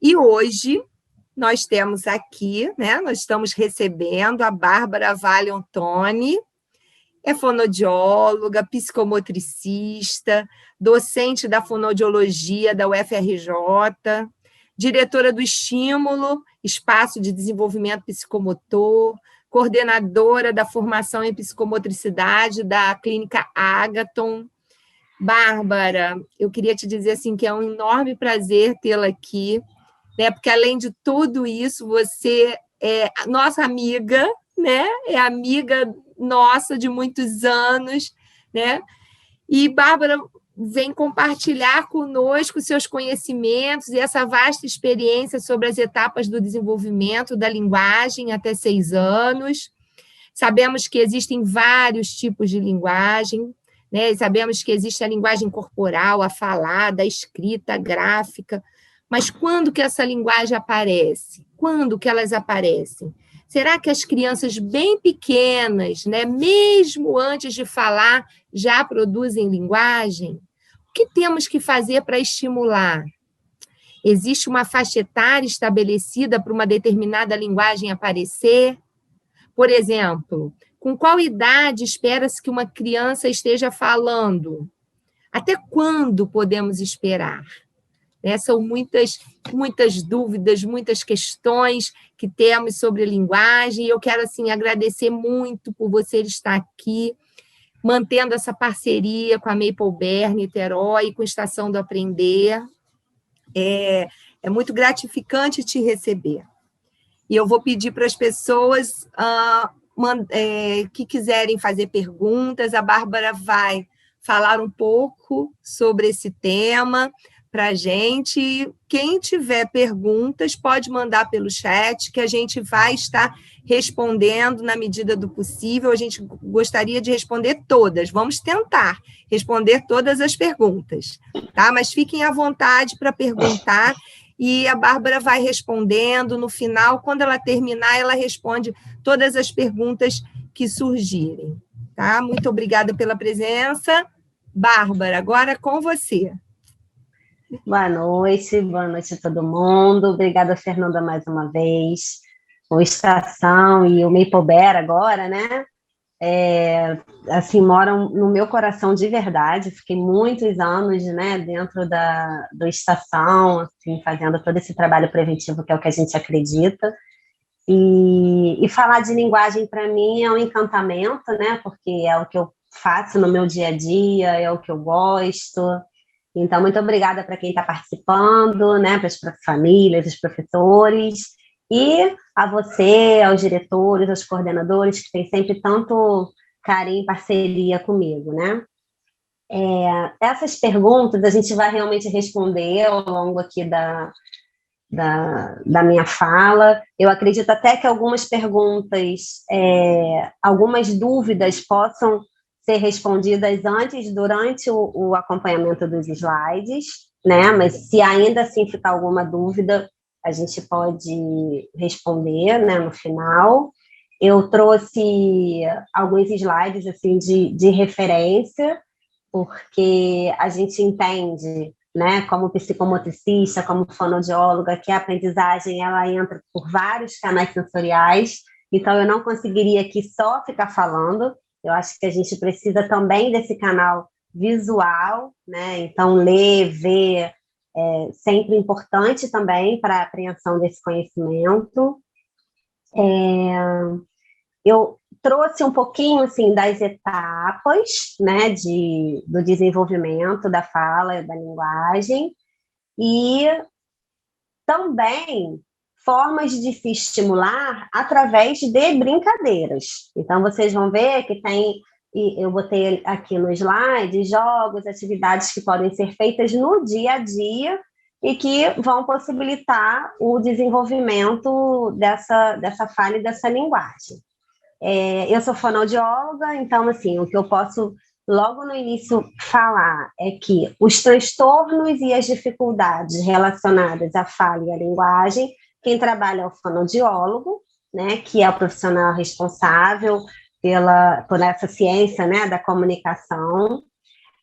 E hoje nós temos aqui, né, nós estamos recebendo a Bárbara Vale-Antoni, é fonoaudióloga, psicomotricista, docente da fonoaudiologia da UFRJ, diretora do Estímulo, Espaço de Desenvolvimento Psicomotor, coordenadora da formação em psicomotricidade da Clínica Agathon. Bárbara, eu queria te dizer assim, que é um enorme prazer tê-la aqui, né? Porque, além de tudo isso, você é nossa amiga, né? É amiga nossa de muitos anos, né? E Bárbara vem compartilhar conosco seus conhecimentos e essa vasta experiência sobre as etapas do desenvolvimento da linguagem até 6 anos. Sabemos que existem vários tipos de linguagem, né? E sabemos que existe a linguagem corporal, a falada, a escrita, a gráfica. Mas quando que essa linguagem aparece? Quando que elas aparecem? Será que as crianças bem pequenas, né, mesmo antes de falar, já produzem linguagem? O que temos que fazer para estimular? Existe uma faixa etária estabelecida para uma determinada linguagem aparecer? Por exemplo, com qual idade espera-se que uma criança esteja falando? Até quando podemos esperar? São muitas dúvidas, muitas questões que temos sobre linguagem, e eu quero assim, agradecer muito por você estar aqui, mantendo essa parceria com a Maple Bear Niterói e com a Estação do Aprender. É muito gratificante te receber. E eu vou pedir para as pessoas que quiserem fazer perguntas, a Bárbara vai falar um pouco sobre esse tema para a gente. Quem tiver perguntas, pode mandar pelo chat, que a gente vai estar respondendo na medida do possível. A gente gostaria de responder todas, vamos tentar responder todas as perguntas, tá? Mas fiquem à vontade para perguntar, e a Bárbara vai respondendo. No final, quando ela terminar, ela responde todas as perguntas que surgirem, tá? Muito obrigada pela presença. Bárbara, agora é com você. Boa noite a todo mundo. Obrigada, Fernanda, mais uma vez. O Estação e o Maple Bear agora, né? Assim, moram no meu coração de verdade. Fiquei muitos anos, né, dentro do Estação, assim, fazendo todo esse trabalho preventivo, que é o que a gente acredita. E falar de linguagem, para mim, é um encantamento, né? Porque é o que eu faço no meu dia a dia, é o que eu gosto. Então, muito obrigada para quem está participando, né, para as famílias, os professores, e a você, aos diretores, aos coordenadores, que têm sempre tanto carinho e parceria comigo, né? Essas perguntas a gente vai realmente responder ao longo aqui da minha fala. Eu acredito até que algumas perguntas, algumas dúvidas possam ser respondidas antes, durante o acompanhamento dos slides, né? Mas se ainda assim ficar alguma dúvida, a gente pode responder, né, no final. Eu trouxe alguns slides assim, de referência, porque a gente entende, né, como psicomotricista, como fonoaudióloga, que a aprendizagem ela entra por vários canais sensoriais, então eu não conseguiria aqui só ficar falando. Eu acho que a gente precisa também desse canal visual, né? Então, ler, ver, é sempre importante também para a apreensão desse conhecimento. Eu trouxe um pouquinho, assim, das etapas, né, do desenvolvimento da fala, da linguagem, e também formas de se estimular através de brincadeiras. Então, vocês vão ver que eu botei aqui no slide, jogos, atividades que podem ser feitas no dia a dia e que vão possibilitar o desenvolvimento dessa fala e dessa linguagem. Eu sou fonoaudióloga, então, assim, o que eu posso logo no início falar é que os transtornos e as dificuldades relacionadas à fala e à linguagem, quem trabalha é o fonoaudiólogo, né, que é o profissional responsável por essa ciência, né, da comunicação.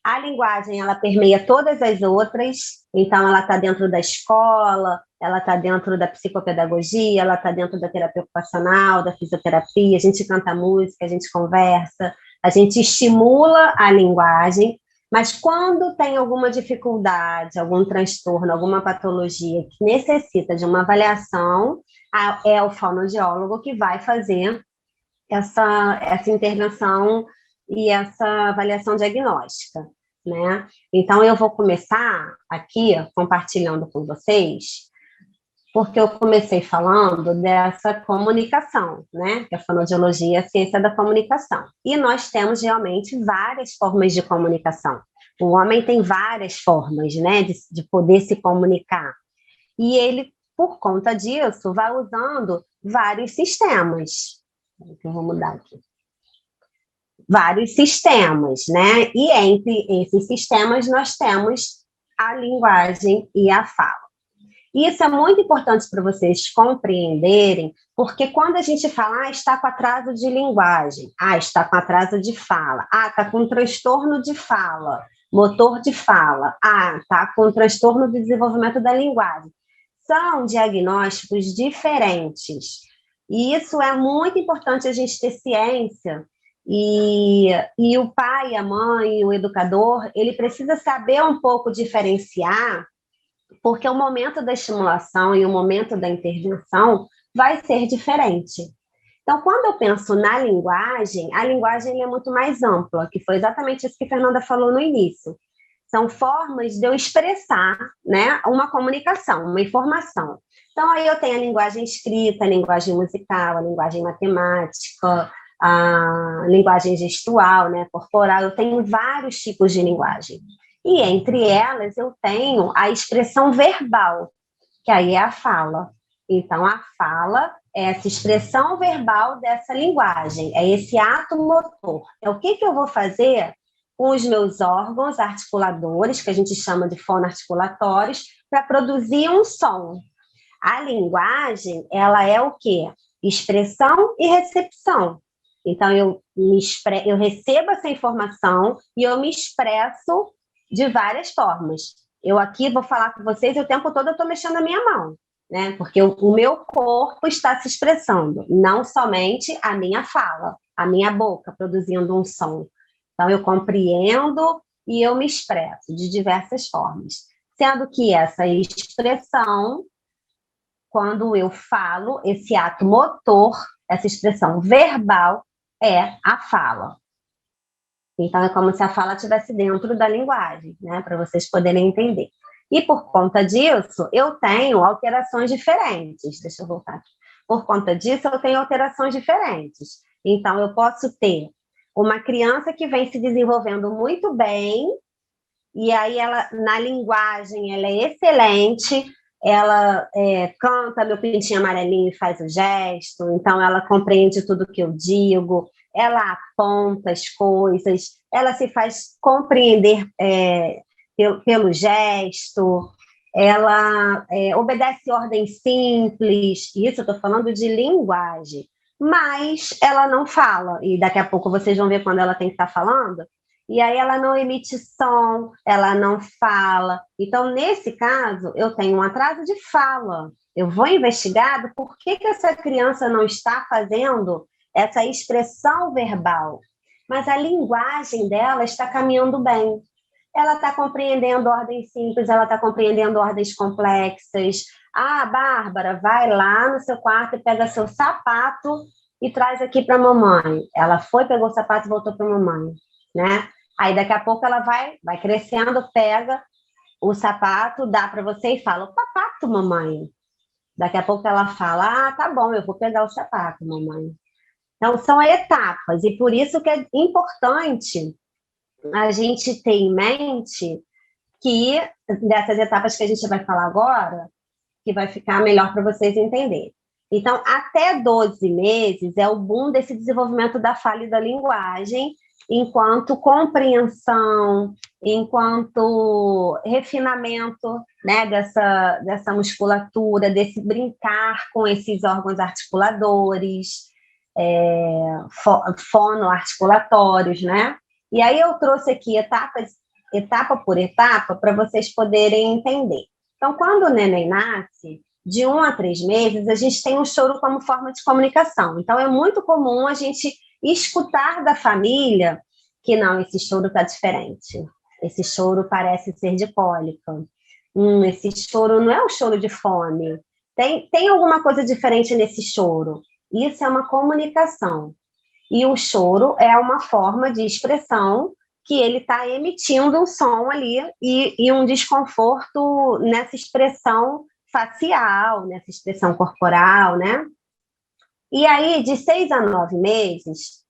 A linguagem, ela permeia todas as outras, então ela está dentro da escola, ela está dentro da psicopedagogia, ela está dentro da terapia ocupacional, da fisioterapia, a gente canta música, a gente conversa, a gente estimula a linguagem, mas quando tem alguma dificuldade, algum transtorno, alguma patologia que necessita de uma avaliação, é o fonoaudiólogo que vai fazer essa intervenção e essa avaliação diagnóstica, né? Então, eu vou começar aqui compartilhando com vocês, porque eu comecei falando dessa comunicação, né? Que a fonoaudiologia é a ciência da comunicação. E nós temos realmente várias formas de comunicação. O homem tem várias formas, né, de poder se comunicar. E ele, por conta disso, vai usando vários sistemas. Eu vou mudar aqui. Vários sistemas, né? E entre esses sistemas nós temos a linguagem e a fala. E isso é muito importante para vocês compreenderem, porque quando a gente fala, está com atraso de linguagem, está com atraso de fala, está com transtorno de fala, motor de fala, está com transtorno de desenvolvimento da linguagem. São diagnósticos diferentes. E isso é muito importante a gente ter ciência. E o pai, a mãe, o educador, ele precisa saber um pouco diferenciar, porque o momento da estimulação e o momento da intervenção vai ser diferente. Então, quando eu penso na linguagem, a linguagem é muito mais ampla, que foi exatamente isso que a Fernanda falou no início. São formas de eu expressar, né, uma comunicação, uma informação. Então, aí eu tenho a linguagem escrita, a linguagem musical, a linguagem matemática, a linguagem gestual, né, corporal. Eu tenho vários tipos de linguagem. E entre elas eu tenho a expressão verbal, que aí é a fala. Então, a fala é essa expressão verbal dessa linguagem, é esse ato motor. É o que eu vou fazer com os meus órgãos articuladores, que a gente chama de fonoarticulatórios, para produzir um som. A linguagem, ela é o quê? Expressão e recepção. Então, eu recebo essa informação e eu me expresso de várias formas. Eu aqui vou falar com vocês e o tempo todo eu estou mexendo a minha mão, né? Porque o meu corpo está se expressando, não somente a minha fala, a minha boca produzindo um som. Então, eu compreendo e eu me expresso de diversas formas. Sendo que essa expressão, quando eu falo, esse ato motor, essa expressão verbal, é a fala. Então, é como se a fala estivesse dentro da linguagem, né, para vocês poderem entender. E por conta disso, eu tenho alterações diferentes. Deixa eu voltar aqui. Por conta disso, eu tenho alterações diferentes. Então, eu posso ter uma criança que vem se desenvolvendo muito bem, e aí ela, na linguagem, ela é excelente, ela canta meu pintinho amarelinho e faz o gesto, então ela compreende tudo que eu digo, ela aponta as coisas, ela se faz compreender pelo gesto, ela obedece ordens simples, isso eu estou falando de linguagem, mas ela não fala, e daqui a pouco vocês vão ver quando ela tem que estar falando, e aí ela não emite som, ela não fala. Então, nesse caso, eu tenho um atraso de fala. Eu vou investigar por que essa criança não está fazendo essa expressão verbal, mas a linguagem dela está caminhando bem. Ela está compreendendo ordens simples, ela está compreendendo ordens complexas. Bárbara, vai lá no seu quarto e pega seu sapato e traz aqui para a mamãe. Ela foi, pegou o sapato e voltou para a mamãe, né? Aí, daqui a pouco, ela vai crescendo, pega o sapato, dá para você e fala, o sapato, mamãe. Daqui a pouco ela fala, tá bom, eu vou pegar o sapato, mamãe. Então, são etapas, e por isso que é importante a gente ter em mente que, dessas etapas que a gente vai falar agora, que vai ficar melhor para vocês entenderem. Então, até 12 meses é o boom desse desenvolvimento da fala e da linguagem, enquanto compreensão, enquanto refinamento, né, dessa musculatura, desse brincar com esses órgãos articuladores, fonoarticulatórios, né? E aí eu trouxe aqui etapa por etapa, para vocês poderem entender. Então, quando o neném nasce, de 1 a 3 meses, a gente tem o choro como forma de comunicação. Então, é muito comum a gente escutar da família que não, esse choro está diferente. Esse choro parece ser de cólica. Esse choro não é o choro de fome. Tem alguma coisa diferente nesse choro. Isso é uma comunicação. E o choro é uma forma de expressão que ele está emitindo um som ali e um desconforto nessa expressão facial, nessa expressão corporal, né? E aí, de 6 a 9 meses,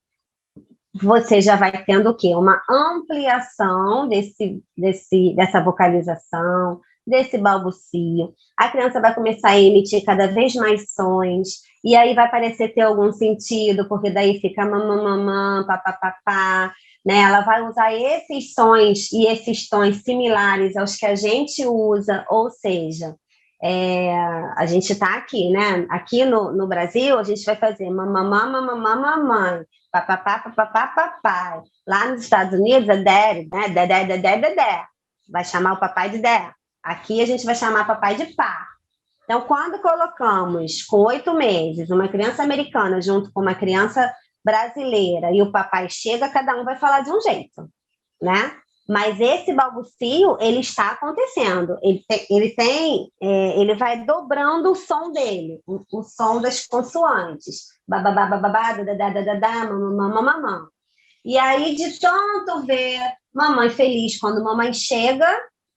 você já vai tendo o quê? Uma ampliação dessa vocalização, desse balbucio. A criança vai começar a emitir cada vez mais sons, e aí vai parecer ter algum sentido, porque daí fica mamã, mamã, papapá, né? Ela vai usar esses sons e esses tons similares aos que a gente usa, ou seja, a gente está aqui, né? Aqui no Brasil, a gente vai fazer mamamã, mamamã, mamãe, papapá, papapá, papai. Lá nos Estados Unidos é daddy, né? Dedé, dedé, dedé. Vai chamar o papai de dé. Aqui a gente vai chamar papai de pá. Então, quando colocamos com 8 meses uma criança americana junto com uma criança brasileira e o papai chega, cada um vai falar de um jeito, né? Mas esse balbucio, ele está acontecendo. Ele vai dobrando o som dele, o som das consoantes. Bababá, bababá, dadadá, dadadá, mamamã, mamamã. E aí, de tanto ver mamãe feliz quando mamãe chega,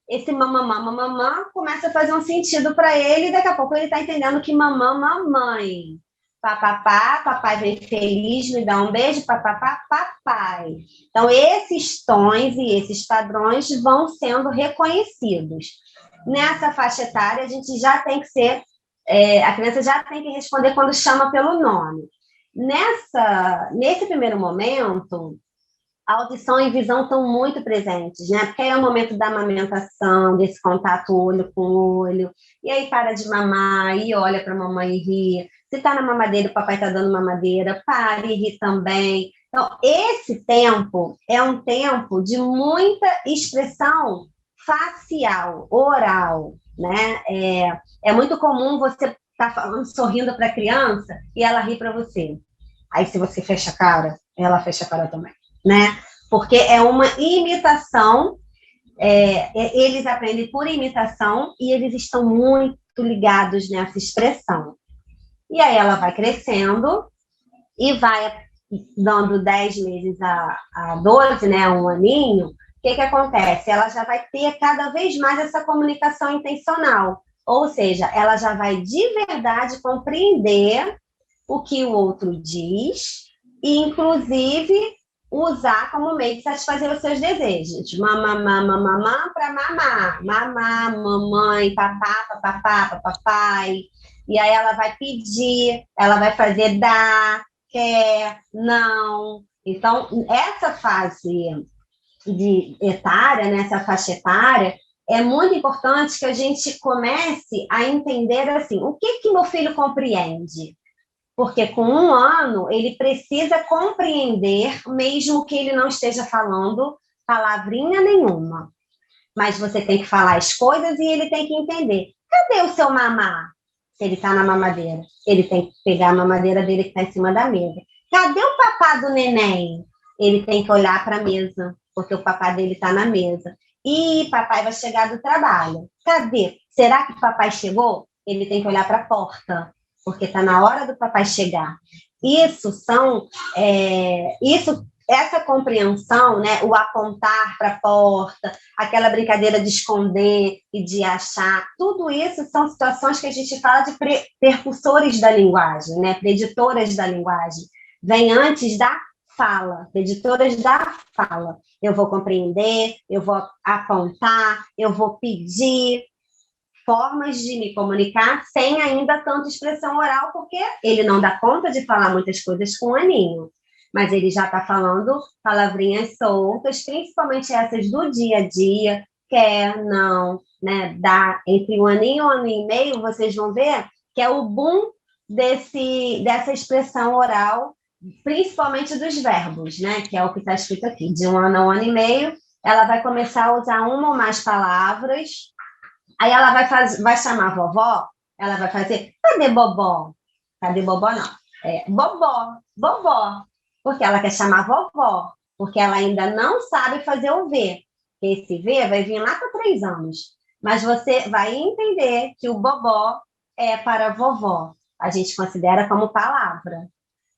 esse mamamã, mamamã começa a fazer um sentido para ele, e daqui a pouco ele está entendendo que mamã, mamãe. Papapá, papai vem feliz, me dá um beijo, papapá, papai. Então, esses tons e esses padrões vão sendo reconhecidos. Nessa faixa etária, a gente já tem que ser, a criança já tem que responder quando chama pelo nome. Nesse primeiro momento, a audição e visão estão muito presentes, né? Porque é o momento da amamentação, desse contato olho com olho, e aí para de mamar, e olha para a mamãe e ri. Se está na mamadeira, o papai está dando mamadeira, para e ri também. Então, esse tempo é um tempo de muita expressão facial, oral, né? É muito comum você estar falando, sorrindo para a criança, e ela ri para você. Aí, se você fecha a cara, ela fecha a cara também, né? Porque é uma imitação, eles aprendem por imitação e eles estão muito ligados nessa expressão. E aí ela vai crescendo e vai dando 10 meses a 12, né, um aninho. O que acontece? Ela já vai ter cada vez mais essa comunicação intencional, ou seja, ela já vai de verdade compreender o que o outro diz e, inclusive, usar como meio de satisfazer os seus desejos. Mamamá, mamamá para mamar. Mamá, mamãe, papá, papapá, papai. E aí ela vai pedir, ela vai fazer dar, quer, não. Então, essa fase etária, né, essa faixa etária, é muito importante que a gente comece a entender assim, o que meu filho compreende? Porque com 1 ano, ele precisa compreender, mesmo que ele não esteja falando palavrinha nenhuma. Mas você tem que falar as coisas e ele tem que entender. Cadê o seu mamá? Se ele está na mamadeira. Ele tem que pegar a mamadeira dele que está em cima da mesa. Cadê o papá do neném? Ele tem que olhar para a mesa, porque o papá dele está na mesa. E papai vai chegar do trabalho. Cadê? Será que papai chegou? Ele tem que olhar para a porta, porque está na hora do papai chegar. Essa compreensão, né, o apontar para a porta, aquela brincadeira de esconder e de achar, tudo isso são situações que a gente fala de percussores da linguagem, né, preditoras da linguagem. Vem antes da fala, preditoras da fala. Eu vou compreender, eu vou apontar, eu vou pedir, formas de me comunicar sem ainda tanta expressão oral, porque ele não dá conta de falar muitas coisas com o aninho, mas ele já está falando palavrinhas soltas, principalmente essas do dia a dia, quer, não, né, dá. Entre 1 aninho e 1 ano e meio, vocês vão ver que é o boom dessa expressão oral, principalmente dos verbos, né, que é o que está escrito aqui, de 1 ano a 1 ano e meio, ela vai começar a usar uma ou mais palavras. Aí ela vai chamar vovó, Ela vai fazer, cadê bobó? Cadê bobó, não? Bobó, bobó. Porque ela quer chamar vovó. Porque ela ainda não sabe fazer o V. Esse V vai vir lá para 3 anos. Mas você vai entender que o bobó é para vovó. A gente considera como palavra.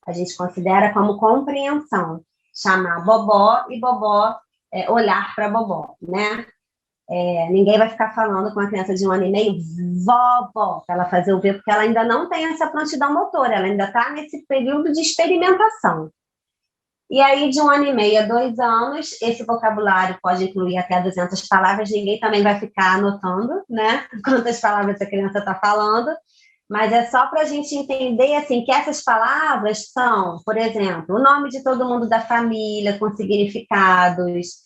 A gente considera como compreensão. Chamar bobó e bobó olhar para bobó, né? Ninguém vai ficar falando com a criança de 1 ano e meio, vovó, para ela fazer o V, porque ela ainda não tem essa prontidão motora, ela ainda está nesse período de experimentação. E aí, de 1 ano e meio a 2 anos, esse vocabulário pode incluir até 200 palavras, ninguém também vai ficar anotando, né, quantas palavras a criança está falando, mas é só para a gente entender, assim, que essas palavras são, por exemplo, o nome de todo mundo da família, com significados,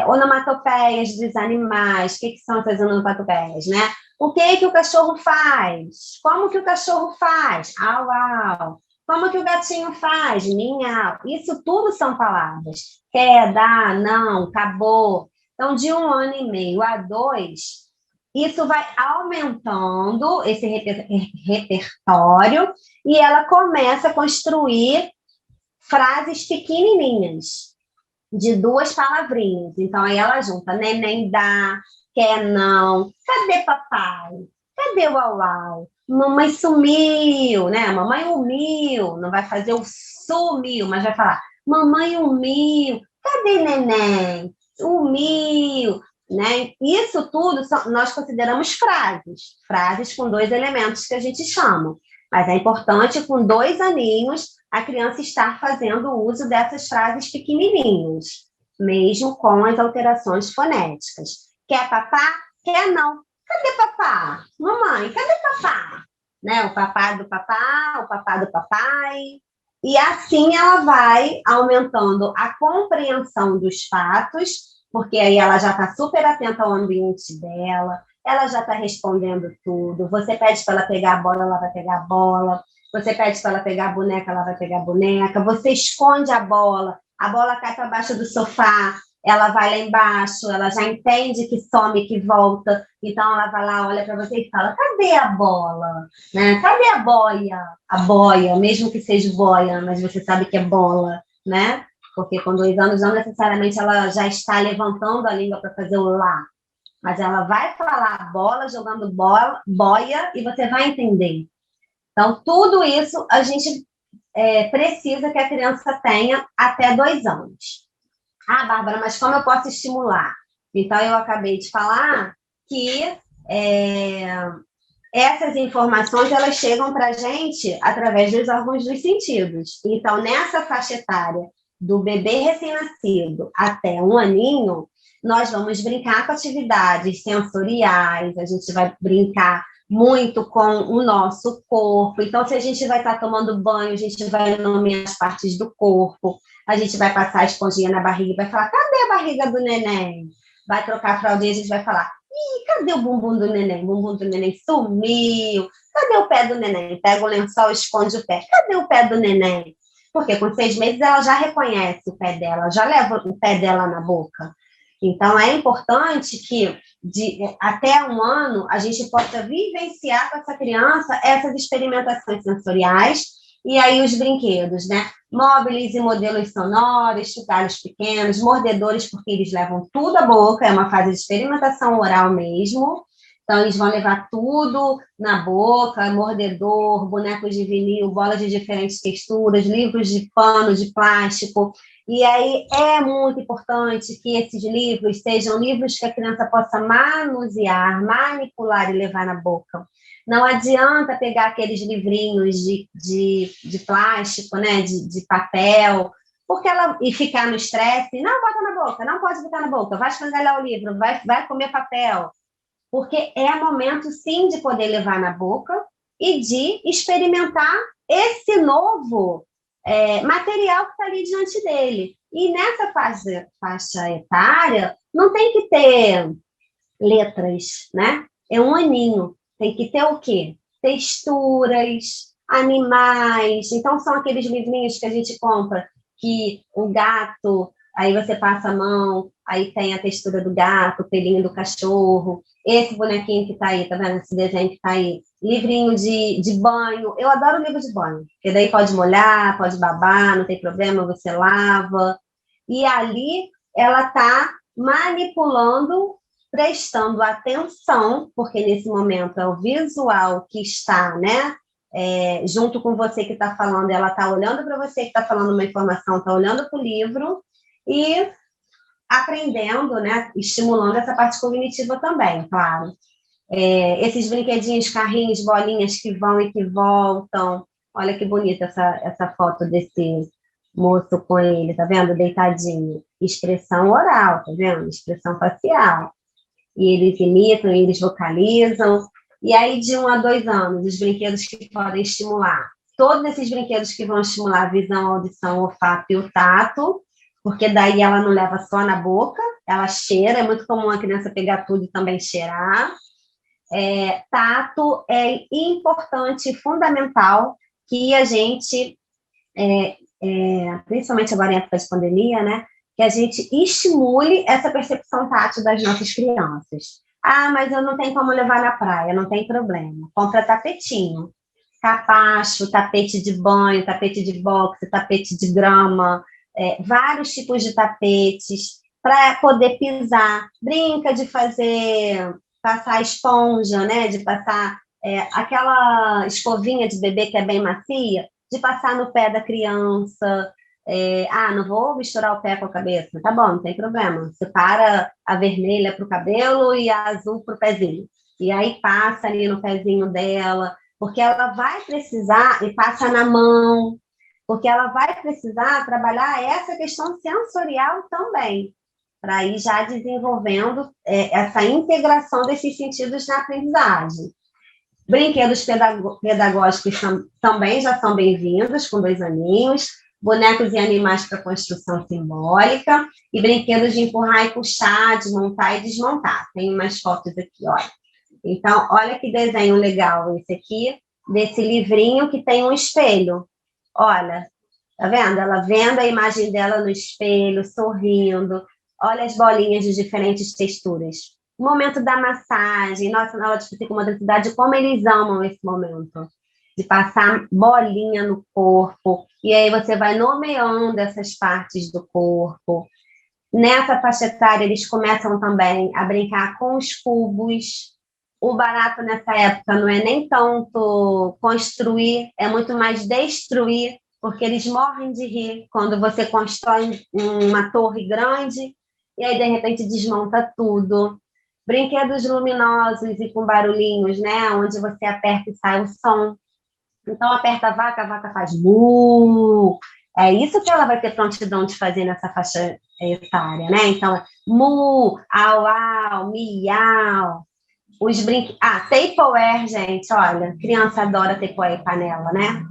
onomatopeias dos animais. O que são essas onomatopeias, né? O que o cachorro faz? Como que o cachorro faz? Au, au. Como que o gatinho faz? Minhau. Isso tudo são palavras. Quer, dá, não, acabou. Então, de 1 ano e meio a 2, isso vai aumentando esse repertório e ela começa a construir frases pequenininhas, de 2 palavrinhas. Então, aí ela junta neném dá, quer não, cadê papai? Cadê o au-au? Mamãe sumiu, né? Mamãe umiu, não vai fazer o sumiu, mas vai falar mamãe umiu, cadê neném? Umiu, né? Isso tudo nós consideramos frases com 2 elementos que a gente chama. Mas é importante, com 2 aninhos, a criança estar fazendo uso dessas frases pequenininhas, mesmo com as alterações fonéticas. Quer papá? Quer não. Cadê papá? Mamãe, cadê papá? Né? O papá do papá, o papá do papai. E assim ela vai aumentando a compreensão dos fatos, porque aí ela já está super atenta ao ambiente dela, ela já está respondendo tudo. Você pede para ela pegar a bola, ela vai pegar a bola. Você pede para ela pegar a boneca, ela vai pegar a boneca. Você esconde a bola cai para baixo do sofá, ela vai lá embaixo, ela já entende que some, que volta. Então, ela vai lá, olha para você e fala, cadê a bola? Né? Cadê a boia? A boia, mesmo que seja boia, mas você sabe que é bola, né? Porque com 2 anos, não necessariamente ela já está levantando a língua para fazer o lá. Mas ela vai falar bola, jogando bola, boia, e você vai entender. Então, tudo isso a gente precisa que a criança tenha até 2 anos. Ah, Bárbara, mas como eu posso estimular? Então, eu acabei de falar que essas informações, elas chegam para a gente através dos órgãos dos sentidos. Então, nessa faixa etária do bebê recém-nascido até 1 aninho, nós vamos brincar com atividades sensoriais, a gente vai brincar muito com o nosso corpo. Então, se a gente vai estar tomando banho, a gente vai nomear as partes do corpo, a gente vai passar a esponjinha na barriga e vai falar, cadê a barriga do neném? Vai trocar a fraldinha, a gente vai falar, ih, cadê o bumbum do neném? O bumbum do neném sumiu. Cadê o pé do neném? Pega o lençol, esconde o pé. Cadê o pé do neném? Porque com 6 meses ela já reconhece o pé dela, já leva o pé dela na boca. Então, é importante que até 1 ano a gente possa vivenciar com essa criança essas experimentações sensoriais e aí os brinquedos, né? Móveis e modelos sonoros, chocalhos pequenos, mordedores, porque eles levam tudo à boca, é uma fase de experimentação oral mesmo. Então, eles vão levar tudo na boca, mordedor, bonecos de vinil, bolas de diferentes texturas, livros de pano, de plástico. E aí é muito importante que esses livros sejam livros que a criança possa manusear, manipular e levar na boca. Não adianta pegar aqueles livrinhos de plástico, né, de papel, e ficar no estresse. Não, bota na boca, não pode botar na boca, vai escangalhar o livro, vai comer papel. Porque é momento, sim, de poder levar na boca e de experimentar esse novo material que está ali diante dele. E nessa faixa etária, não tem que ter letras, né? É 1 aninho. Tem que ter o quê? Texturas, animais. Então, são aqueles livrinhos que a gente compra que o gato aí você passa a mão, aí tem a textura do gato, o pelinho do cachorro, esse bonequinho que tá aí, tá vendo? Esse desenho que tá aí, livrinho de banho, eu adoro livro de banho, porque daí pode molhar, pode babar, não tem problema, você lava, e ali ela tá manipulando, prestando atenção, porque nesse momento é o visual que está, né, junto com você que está falando, ela está olhando para você que está falando uma informação, está olhando para o livro e aprendendo, né, estimulando essa parte cognitiva também, claro. Esses brinquedinhos, carrinhos, bolinhas que vão e que voltam, olha que bonita essa foto desse moço com ele, tá vendo? Deitadinho. Expressão oral, tá vendo? Expressão facial. E eles imitam, eles vocalizam. E aí, de 1 a 2 anos, os brinquedos que podem estimular. Todos esses brinquedos que vão estimular a visão, a audição, o olfato e o tato, porque daí ela não leva só na boca, ela cheira, é muito comum a criança pegar tudo e também cheirar. Tato é importante, fundamental, que a gente, principalmente agora em época de pandemia, né, que a gente estimule essa percepção tátil das nossas crianças. Ah, mas eu não tenho como levar na praia, não tem problema. Compra tapetinho, capacho, tapete de banho, tapete de boxe, tapete de grama, vários tipos de tapetes para poder pisar. Brinca de passar esponja, né? De passar aquela escovinha de bebê que é bem macia, de passar no pé da criança. Não vou misturar o pé com a cabeça. Tá bom, não tem problema. Separa a vermelha para o cabelo e a azul para o pezinho. E aí passa ali no pezinho dela, porque ela vai precisar, e passa na mão, porque ela vai precisar trabalhar essa questão sensorial também, para ir já desenvolvendo essa integração desses sentidos na aprendizagem. Brinquedos pedagógicos também já são bem-vindos, com 2 aninhos, bonecos e animais para construção simbólica, e brinquedos de empurrar e puxar, de montar e desmontar. Tem umas fotos aqui, olha. Então, olha que desenho legal esse aqui, desse livrinho que tem um espelho. Olha, tá vendo? Ela vendo a imagem dela no espelho, sorrindo. Olha as bolinhas de diferentes texturas. O momento da massagem, nossa, na aula de psicomotricidade, como eles amam esse momento. De passar bolinha no corpo, e aí você vai nomeando essas partes do corpo. Nessa faixa etária, eles começam também a brincar com os cubos. O barato nessa época não é nem tanto construir, é muito mais destruir, porque eles morrem de rir quando você constrói uma torre grande e aí, de repente, desmonta tudo. Brinquedos luminosos e com barulhinhos, né? Onde você aperta e sai o som. Então, aperta a vaca faz mu. É isso que ela vai ter prontidão de fazer nessa faixa etária, né? Então, mu, au, au, miau. Os brinquedos... Tupperware, gente, olha, criança adora Tupperware e panela, né?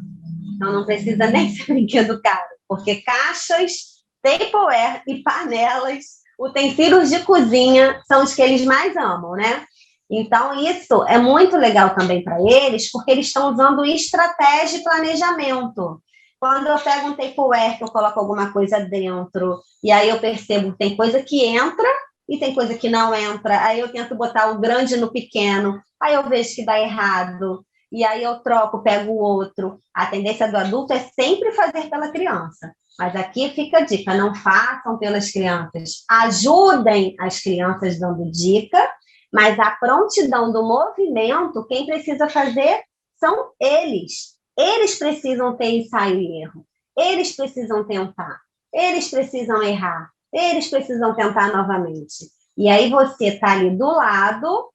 Então, não precisa nem ser brinquedo caro, porque caixas, Tupperware e panelas, utensílios de cozinha são os que eles mais amam, né? Então, isso é muito legal também para eles, porque eles estão usando estratégia e planejamento. Quando eu pego um Tupperware, que eu coloco alguma coisa dentro, e aí eu percebo que tem coisa que entra e tem coisa que não entra, aí eu tento botar o grande no pequeno, aí eu vejo que dá errado, e aí eu troco, pego o outro. A tendência do adulto é sempre fazer pela criança. Mas aqui fica a dica, não façam pelas crianças. Ajudem as crianças dando dica, mas a prontidão do movimento, quem precisa fazer são eles. Eles precisam ter ensaio e erro. Eles precisam tentar. Eles precisam errar. Eles precisam tentar novamente. E aí você está ali do lado,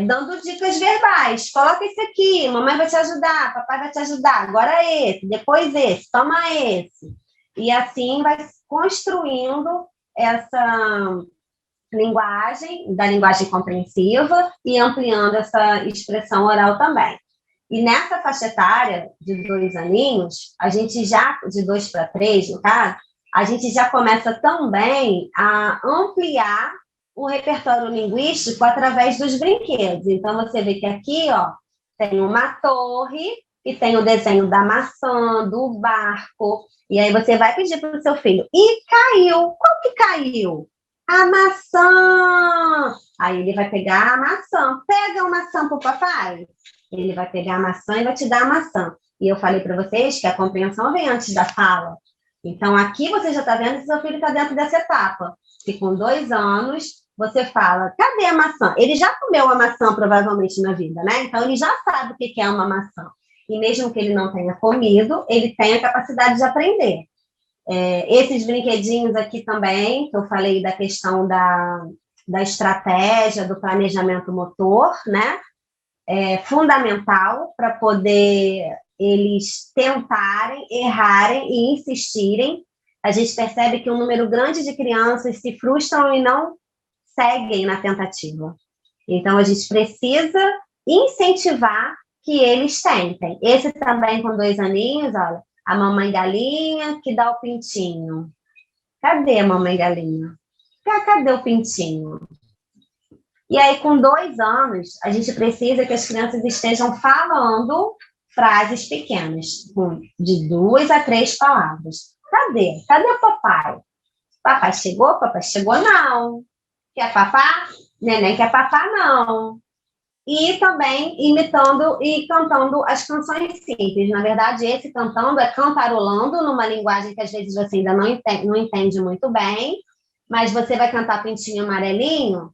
dando dicas verbais. Coloca esse aqui, mamãe vai te ajudar, papai vai te ajudar. Agora esse, depois esse, toma esse. E assim vai construindo essa da linguagem compreensiva e ampliando essa expressão oral também. E nessa faixa etária de 2 aninhos, a gente já, de 2 para 3, no caso, a gente já começa também a ampliar o repertório linguístico através dos brinquedos. Então, você vê que aqui, ó, tem uma torre que tem o desenho da maçã, do barco, e aí você vai pedir para o seu filho, e caiu, qual que caiu? A maçã! Aí ele vai pegar a maçã, pega a maçã para o papai, ele vai pegar a maçã e vai te dar a maçã. E eu falei para vocês que a compreensão vem antes da fala. Então, aqui você já está vendo que seu filho está dentro dessa etapa. Que com 2 anos, você fala, cadê a maçã? Ele já comeu a maçã, provavelmente, na vida, né? Então, ele já sabe o que é uma maçã. E mesmo que ele não tenha comido, ele tem a capacidade de aprender. Esses brinquedinhos aqui também, que eu falei da questão da estratégia, do planejamento motor, né? É fundamental para poder eles tentarem, errarem e insistirem. A gente percebe que um número grande de crianças se frustram e não seguem na tentativa. Então, a gente precisa incentivar que eles tentem. Esse também, com 2 aninhos, olha, a mamãe galinha que dá o pintinho. Cadê a mamãe galinha? Cadê o pintinho? E aí, com 2 anos, a gente precisa que as crianças estejam falando frases pequenas, de 2 a 3 palavras. Cadê? Cadê o papai? Papai chegou? Papai chegou, não. Quer papá? Neném quer papá, não. E também imitando e cantando as canções simples. Na verdade, esse cantando é cantarolando numa linguagem que às vezes você ainda não entende muito bem, mas você vai cantar Pintinho Amarelinho,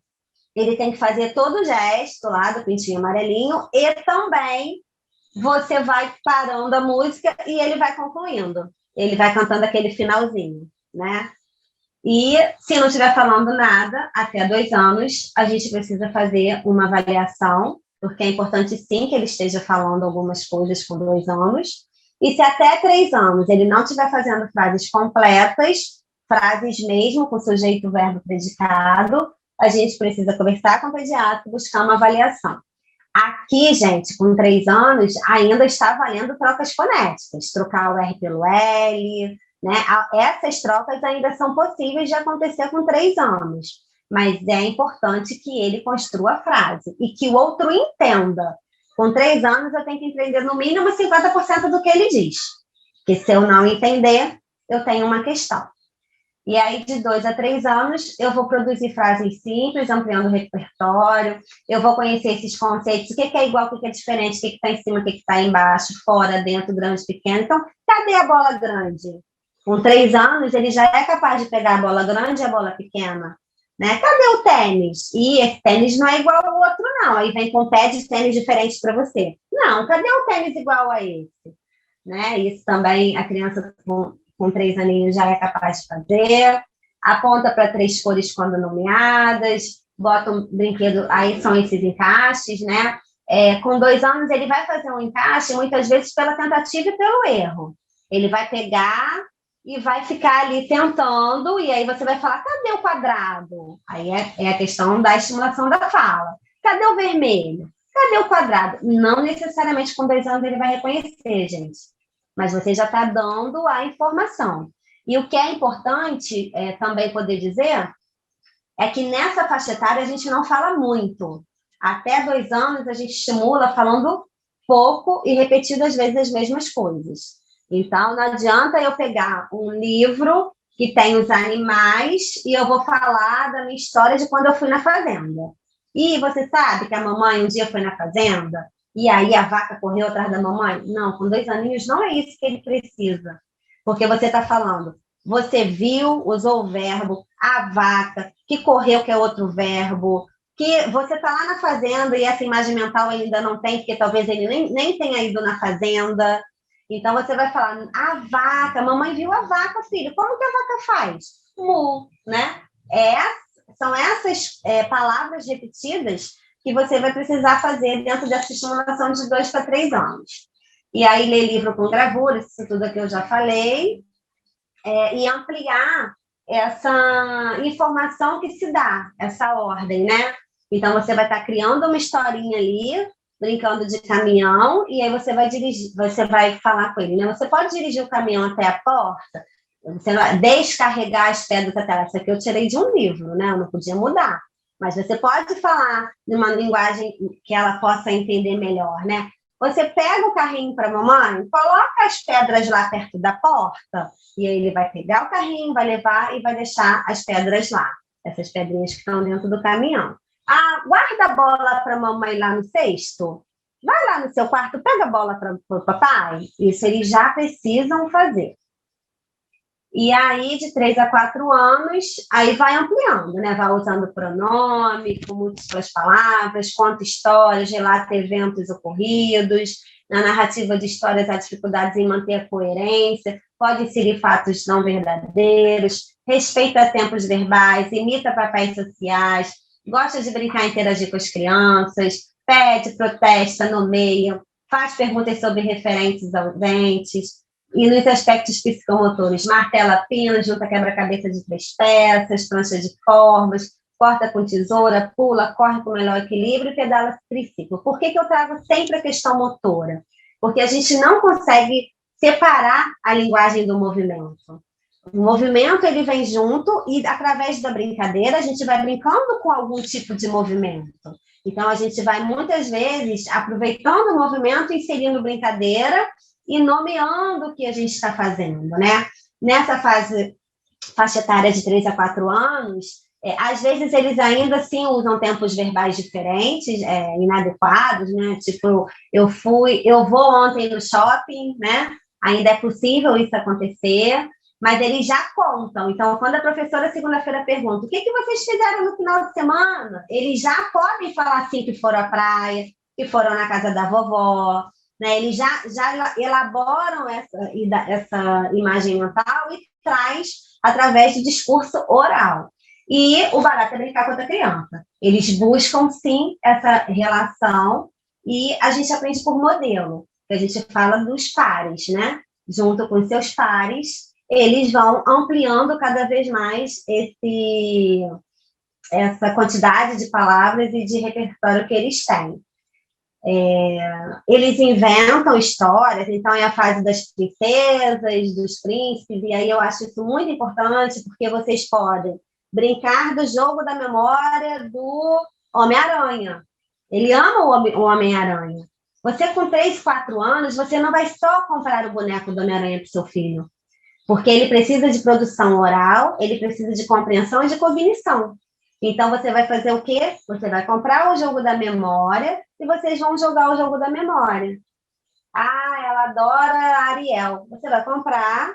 ele tem que fazer todo o gesto lá do Pintinho Amarelinho e também você vai parando a música e ele vai concluindo. Ele vai cantando aquele finalzinho, né? E se não estiver falando nada, até 2 anos, a gente precisa fazer uma avaliação, porque é importante sim que ele esteja falando algumas coisas com 2 anos. E se até 3 anos ele não estiver fazendo frases completas, frases mesmo com sujeito, verbo, predicado, a gente precisa conversar com o pediatra e buscar uma avaliação. Aqui, gente, com 3 anos, ainda está valendo trocas fonéticas, trocar o R pelo L, né? Essas trocas ainda são possíveis de acontecer com 3 anos, mas é importante que ele construa a frase e que o outro entenda. Com 3 anos, eu tenho que entender no mínimo 50% do que ele diz, porque se eu não entender, eu tenho uma questão. E aí, de 2 a 3 anos, eu vou produzir frases simples, ampliando o repertório, eu vou conhecer esses conceitos, o que é igual, o que é diferente, o que está em cima, o que está embaixo, fora, dentro, grande, pequeno. Então, cadê a bola grande? Com 3 anos, ele já é capaz de pegar a bola grande e a bola pequena. Né? Cadê o tênis? E esse tênis não é igual ao outro, não. Aí vem com um pé de tênis diferente para você. Não, cadê o tênis igual a esse? Né? Isso também a criança com 3 aninhos já é capaz de fazer. Aponta para 3 cores quando nomeadas. Bota um brinquedo, aí são esses encaixes, né? Com 2 anos, ele vai fazer um encaixe, muitas vezes pela tentativa e pelo erro. Ele vai pegar e vai ficar ali tentando, e aí você vai falar, cadê o quadrado? Aí é a questão da estimulação da fala. Cadê o vermelho? Cadê o quadrado? Não necessariamente com 2 anos ele vai reconhecer, gente. Mas você já está dando a informação. E o que é importante também poder dizer é que nessa faixa etária a gente não fala muito. Até 2 anos a gente estimula falando pouco e repetindo às vezes as mesmas coisas. Então, não adianta eu pegar um livro que tem os animais e eu vou falar da minha história de quando eu fui na fazenda. E você sabe que a mamãe um dia foi na fazenda e aí a vaca correu atrás da mamãe? Não, com 2 aninhos não é isso que ele precisa. Porque você está falando, você viu, usou o verbo, a vaca, que correu, que é outro verbo, que você está lá na fazenda e essa imagem mental ainda não tem, porque talvez ele nem tenha ido na fazenda. Então, você vai falar, a vaca, mamãe viu a vaca, filho, como que a vaca faz? Mu, né? São essas palavras repetidas que você vai precisar fazer dentro dessa estimulação de 2 para 3 anos. E aí, ler livro com gravura, isso tudo que eu já falei, e ampliar essa informação que se dá, essa ordem, né? Então, você vai estar criando uma historinha ali, brincando de caminhão, e aí você vai dirigir, você vai falar com ele, né? Você pode dirigir o caminhão até a porta, você vai descarregar as pedras até lá. Isso aqui eu tirei de um livro, né? Eu não podia mudar. Mas você pode falar numa linguagem que ela possa entender melhor, né? Você pega o carrinho para a mamãe, coloca as pedras lá perto da porta, e aí ele vai pegar o carrinho, vai levar e vai deixar as pedras lá. Essas pedrinhas que estão dentro do caminhão. Ah, guarda a bola para a mamãe lá no cesto. Vai lá no seu quarto, pega a bola para o papai. Isso eles já precisam fazer. E aí, de 3 a 4 anos, aí vai ampliando, né? Vai usando pronome, com múltiplas palavras, conta histórias, relata eventos ocorridos. Na narrativa de histórias, há dificuldades em manter a coerência, pode inserir fatos não verdadeiros, respeita tempos verbais, imita papéis sociais, gosta de brincar e interagir com as crianças, pede, protesta, nomeia, faz perguntas sobre referentes ausentes. E nos aspectos psicomotores, martela pina, junta quebra-cabeça de 3 peças, prancha de corvos, corta com tesoura, pula, corre com melhor equilíbrio e pedala triciclo. Por que eu trago sempre a questão motora? Porque a gente não consegue separar a linguagem do movimento. O movimento, ele vem junto e, através da brincadeira, a gente vai brincando com algum tipo de movimento. Então, a gente vai, muitas vezes, aproveitando o movimento, inserindo brincadeira e nomeando o que a gente está fazendo, né? Nessa faixa etária de 3 a 4 anos, às vezes eles ainda assim usam tempos verbais diferentes, inadequados, né? Tipo, eu vou ontem no shopping, né? Ainda é possível isso acontecer, mas eles já contam. Então, quando a professora segunda-feira pergunta o que vocês fizeram no final de semana, eles já podem falar assim que foram à praia, que foram na casa da vovó, né? Eles já elaboram essa imagem mental e traz através do discurso oral. E o barato é brincar com a criança. Eles buscam, sim, essa relação e a gente aprende por modelo. A gente fala dos pares, né? Junto com seus pares, eles vão ampliando cada vez mais essa quantidade de palavras e de repertório que eles têm. Eles inventam histórias, então é a fase das princesas, dos príncipes, e aí eu acho isso muito importante, porque vocês podem brincar do jogo da memória do Homem-Aranha. Ele ama o Homem-Aranha. Você, com 3, 4 anos, você não vai só comprar o boneco do Homem-Aranha para o seu filho, porque ele precisa de produção oral, ele precisa de compreensão e de cognição. Então, você vai fazer o quê? Você vai comprar o jogo da memória e vocês vão jogar o jogo da memória. Ah, ela adora a Ariel. Você vai comprar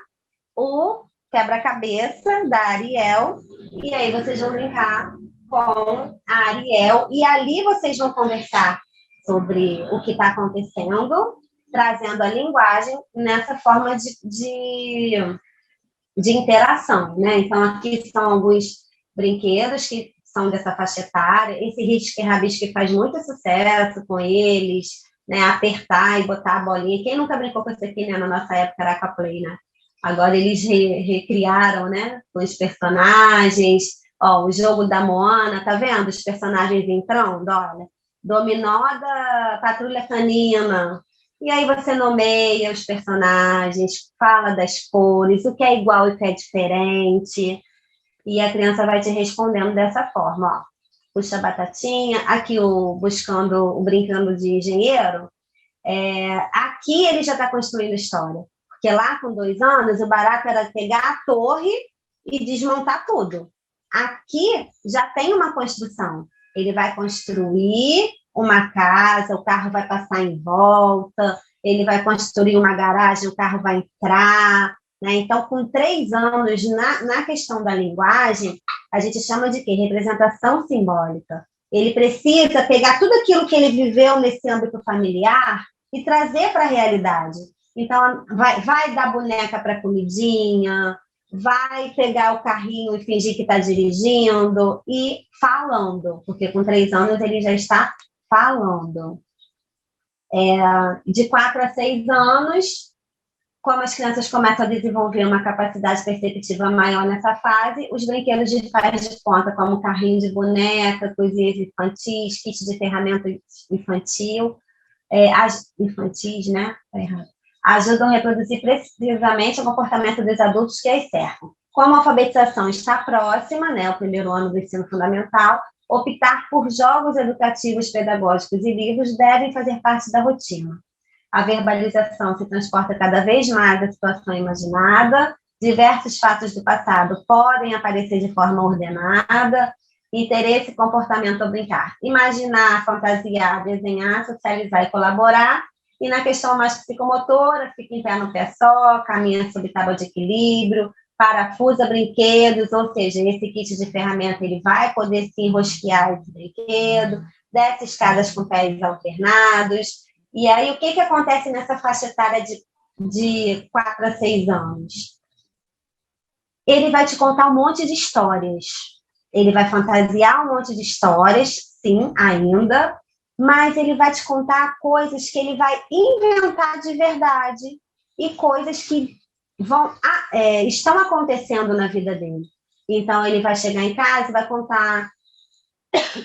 o quebra-cabeça da Ariel e aí vocês vão brincar com a Ariel e ali vocês vão conversar sobre o que está acontecendo, trazendo a linguagem nessa forma de interação, né? Então, aqui são alguns brinquedos que são dessa faixa etária. Esse risque-rabisque faz muito sucesso com eles, né? Apertar e botar a bolinha. Quem nunca brincou com isso aqui, né? Na nossa época era Aquaplay, né? Agora eles recriaram, né? Com os personagens. Ó, o jogo da Moana, tá vendo? Os personagens entrando, olha. Dominó da Patrulha Canina. E aí você nomeia os personagens, fala das cores, o que é igual e o que é diferente. E a criança vai te respondendo dessa forma, ó. Puxa a batatinha, aqui o brincando de engenheiro, aqui ele já está construindo história. Porque lá com 2 anos, o barato era pegar a torre e desmontar tudo. Aqui já tem uma construção. Ele vai construir uma casa, o carro vai passar em volta, ele vai construir uma garagem, o carro vai entrar, né? Então, com 3 anos, na questão da linguagem, a gente chama de quê? Representação simbólica. Ele precisa pegar tudo aquilo que ele viveu nesse âmbito familiar e trazer para a realidade. Então, vai dar boneca para comidinha, vai pegar o carrinho e fingir que está dirigindo e falando, porque com 3 anos ele já está falando. De 4 a 6 anos, como as crianças começam a desenvolver uma capacidade perceptiva maior nessa fase, os brinquedos de faz de conta, como carrinho de boneca, coisinhas infantis, kit de ferramenta infantil, infantis, né? Ajudam a reproduzir precisamente o comportamento dos adultos que as cercam. Como a alfabetização está próxima, né, o primeiro ano do ensino fundamental, optar por jogos educativos, pedagógicos e livros devem fazer parte da rotina. a verbalização se transporta cada vez mais à situação imaginada, diversos fatos do passado podem aparecer de forma ordenada, interesse, comportamento ou brincar. Imaginar, fantasiar, desenhar, socializar e colaborar. E na questão mais psicomotora, fica em pé no pé só, caminha sob tábua de equilíbrio, parafusa brinquedos, ou seja, esse kit de ferramenta ele vai poder se enrosquear esse brinquedo, desce escadas com pés alternados. E aí, o que acontece nessa faixa etária de 4 a 6 anos? Ele vai te contar um monte de histórias. Ele vai fantasiar um monte de histórias, sim, ainda, mas ele vai te contar coisas que ele vai inventar de verdade e coisas que estão acontecendo na vida dele. Então, ele vai chegar em casa e vai contar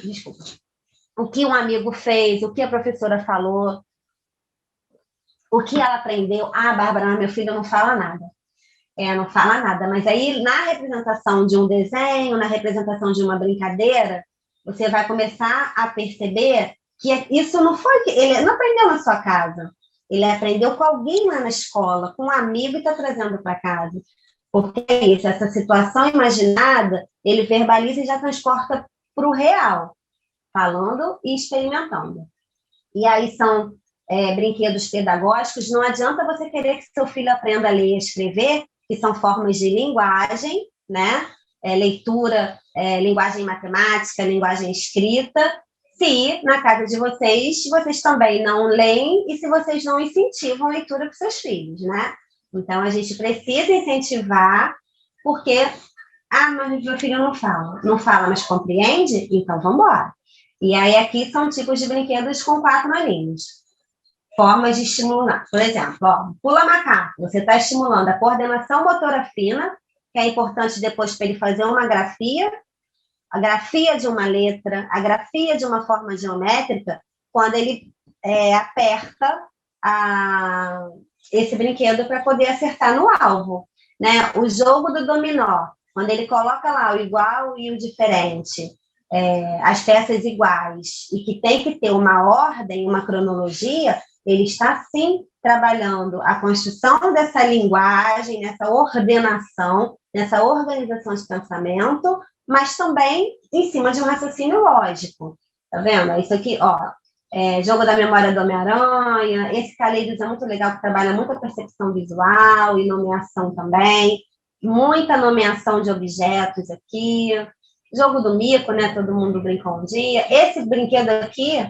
desculpa, o que um amigo fez, o que a professora falou, o que ela aprendeu. Ah, Bárbara, meu filho não fala nada. Não fala nada, mas aí na representação de um desenho, na representação de uma brincadeira, você vai começar a perceber que isso não foi que ele não aprendeu na sua casa, ele aprendeu com alguém lá na escola, com um amigo e está trazendo para casa. Porque é isso, essa situação imaginada, ele verbaliza e já transporta para o real, falando e experimentando. E aí são brinquedos pedagógicos, não adianta você querer que seu filho aprenda a ler e escrever, que são formas de linguagem, né? Leitura, linguagem matemática, linguagem escrita, se na casa de vocês também não leem e se vocês não incentivam a leitura para os seus filhos, né? Então, a gente precisa incentivar, porque, mas meu filho não fala, mas compreende? Então, vamos embora. E aí, aqui são tipos de brinquedos com 4 aninhos. Formas de estimular. Por exemplo, pula macaco. Você está estimulando a coordenação motora fina, que é importante depois para ele fazer uma grafia, a grafia de uma letra, a grafia de uma forma geométrica, quando ele aperta esse brinquedo para poder acertar no alvo. Né? O jogo do dominó, quando ele coloca lá o igual e o diferente, as peças iguais, e que tem que ter uma ordem, uma cronologia, ele está, sim, trabalhando a construção dessa linguagem, nessa ordenação, nessa organização de pensamento, mas também em cima de um raciocínio lógico. Tá vendo? Isso aqui, jogo da memória do Homem-Aranha, esse Caleidos é muito legal, que trabalha muito a percepção visual e nomeação também, muita nomeação de objetos aqui, jogo do mico, né? Todo mundo brincou um dia. Esse brinquedo aqui,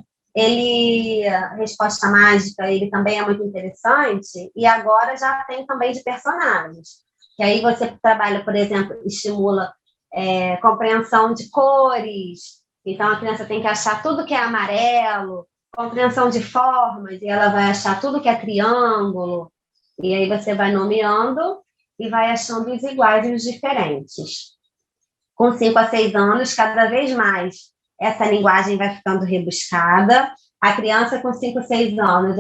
Resposta Mágica, ele também é muito interessante, e agora já tem também de personagens, que aí você trabalha, por exemplo, estimula compreensão de cores, então a criança tem que achar tudo que é amarelo, compreensão de formas, e ela vai achar tudo que é triângulo, e aí você vai nomeando e vai achando os iguais e os diferentes. Com 5 a 6 anos, cada vez mais essa linguagem vai ficando rebuscada. A criança com 5, 6 anos,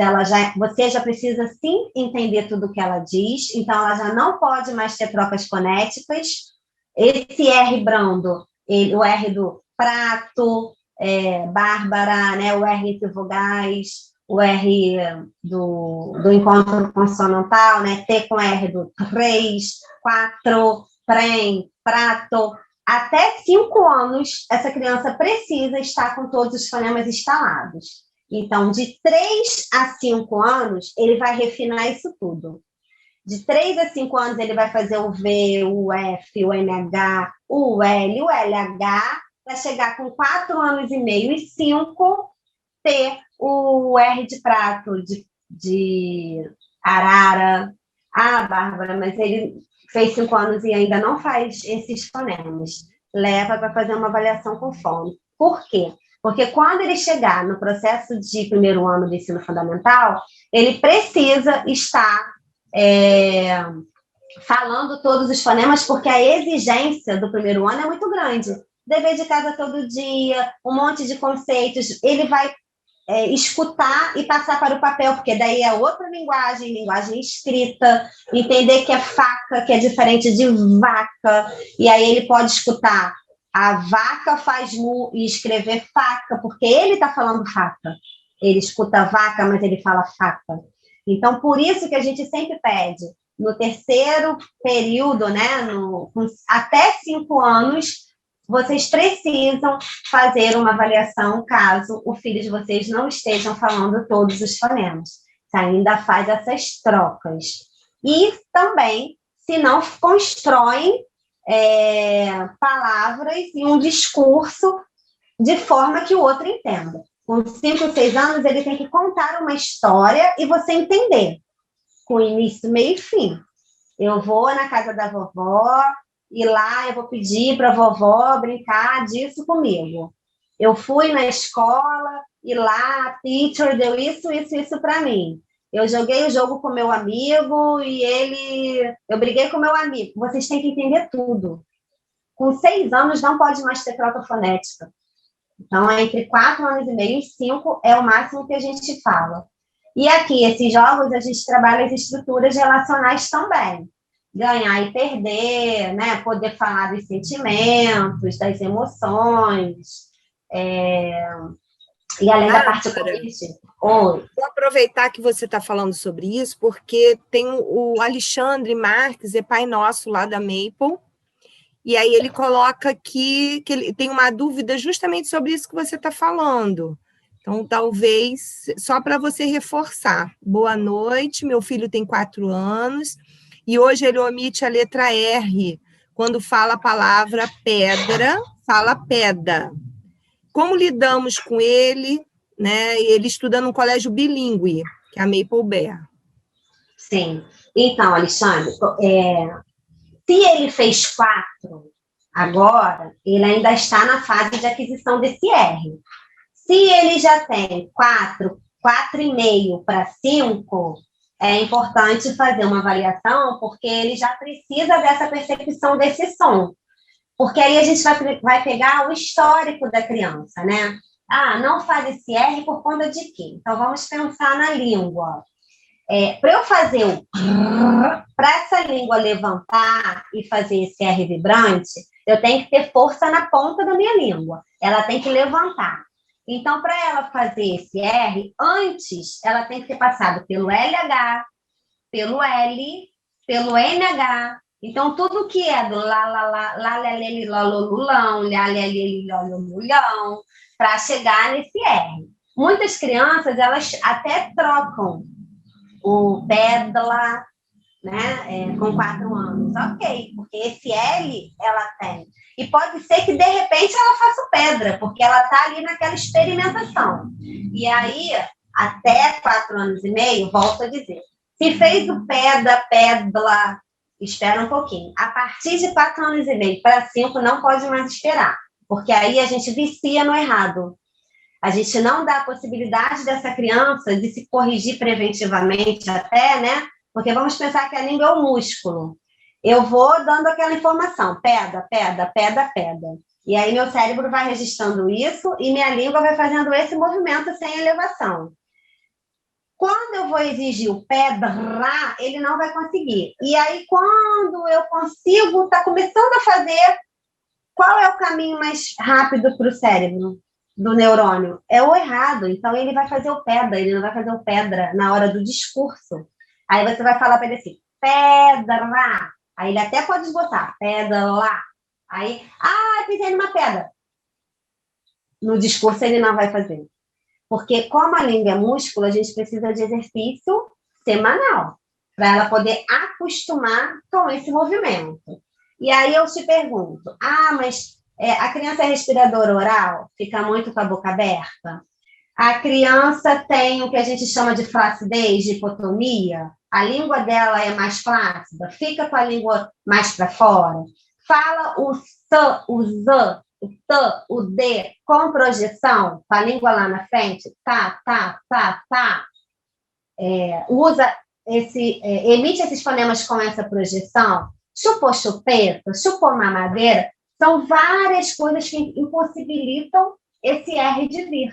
você já precisa, sim, entender tudo o que ela diz, então ela já não pode mais ter trocas fonéticas. Esse R brando, o R do prato, Bárbara, né, o R entre vogais, o R do encontro consonantal, né, T com R do 3, 4, trem, prato. Até 5 anos, essa criança precisa estar com todos os fonemas instalados. Então, de 3 a 5 anos, ele vai refinar isso tudo. De 3 a 5 anos, ele vai fazer o V, o F, o NH, o L, o LH, para chegar com 4 anos e meio e 5, ter o R de prato, de arara. Ah, Bárbara, mas ele fez 5 anos e ainda não faz esses fonemas. Leva para fazer uma avaliação com fono. Por quê? Porque quando ele chegar no processo de primeiro ano do ensino fundamental, ele precisa estar falando todos os fonemas, porque a exigência do primeiro ano é muito grande. Dever de casa todo dia, um monte de conceitos, ele vai escutar e passar para o papel, porque daí é outra linguagem escrita, entender que é faca, que é diferente de vaca, e aí ele pode escutar a vaca faz mu e escrever faca, porque ele está falando faca. Ele escuta vaca, mas ele fala faca. Então, por isso que a gente sempre pede, no terceiro período, né, até 5 anos, vocês precisam fazer uma avaliação caso o filho de vocês não estejam falando todos os fonemas. Você ainda faz essas trocas. E também, se não constroem palavras e um discurso de forma que o outro entenda. Com 5, 6 anos, ele tem que contar uma história e você entender, com início, meio e fim. Eu vou na casa da vovó e lá eu vou pedir para a vovó brincar disso comigo. Eu fui na escola e lá a teacher deu isso para mim. Eu joguei o jogo com meu amigo e eu briguei com meu amigo. Vocês têm que entender tudo. Com 6 anos não pode mais ter troca fonética. Então, entre 4 anos e meio e 5 é o máximo que a gente fala. E aqui, esses jogos, a gente trabalha as estruturas relacionais também. Ganhar e perder, né? Poder falar dos sentimentos, das emoções. E além da parte cognitiva. Vou aproveitar que você está falando sobre isso, porque tem o Alexandre Marques, é pai nosso lá da Maple, e aí ele coloca aqui que ele tem uma dúvida justamente sobre isso que você está falando. Então, talvez, só para você reforçar. Boa noite, meu filho tem 4 anos, e hoje ele omite a letra R. Quando fala a palavra pedra, fala peda. Como lidamos com ele, né? Ele estuda num colégio bilíngue, que é a Maple Bear. Sim. Então, Alexandre, se ele fez 4 agora, ele ainda está na fase de aquisição desse R. Se ele já tem 4,5 para 5, é importante fazer uma avaliação, porque ele já precisa dessa percepção desse som. Porque aí a gente vai pegar o histórico da criança, né? Não faz esse R por conta de quê? Então, vamos pensar na língua. Para eu fazer para essa língua levantar e fazer esse R vibrante, eu tenho que ter força na ponta da minha língua. Ela tem que levantar. Então, para ela fazer esse R, antes, ela tem que ter passado pelo LH, pelo L, pelo NH. Então, tudo que é do lá, lá, lá, lá, lé, lé, lé, lulão, lá, lé, lé, lé, lulão, para chegar nesse R. Muitas crianças, elas até trocam o pédala, né, com 4 anos. Ok, porque esse L ela tem. E pode ser que, de repente, ela faça pedra, porque ela está ali naquela experimentação. E aí, até 4 anos e meio, volto a dizer, se fez o pédala, espera um pouquinho. A partir de 4 anos e meio para 5, não pode mais esperar, porque aí a gente vicia no errado. A gente não dá a possibilidade dessa criança de se corrigir preventivamente até, né? Porque vamos pensar que a língua é um músculo. Eu vou dando aquela informação, peda. E aí meu cérebro vai registrando isso e minha língua vai fazendo esse movimento sem elevação. Quando eu vou exigir o pedra, ele não vai conseguir. E aí, quando eu consigo, está começando a fazer, qual é o caminho mais rápido para o cérebro do neurônio? É o errado. Então, ele vai fazer o pedra, ele não vai fazer o pedra na hora do discurso. Aí você vai falar para ele assim, pedra. Aí ele até pode esboçar, pedra lá. Aí, pisei numa pedra. No discurso, ele não vai fazer. Porque, como a língua é músculo, a gente precisa de exercício semanal para ela poder acostumar com esse movimento. E aí eu te pergunto, mas a criança é respiradora oral? Fica muito com a boca aberta? A criança tem o que a gente chama de flacidez, de hipotonia? A língua dela é mais flácida? Fica com a língua mais para fora? Fala o S, o Z, o T, o D, com projeção, com a língua lá na frente, tá. Emite esses fonemas com essa projeção, chupou chupeta, chupou mamadeira, são várias coisas que impossibilitam esse R de vir.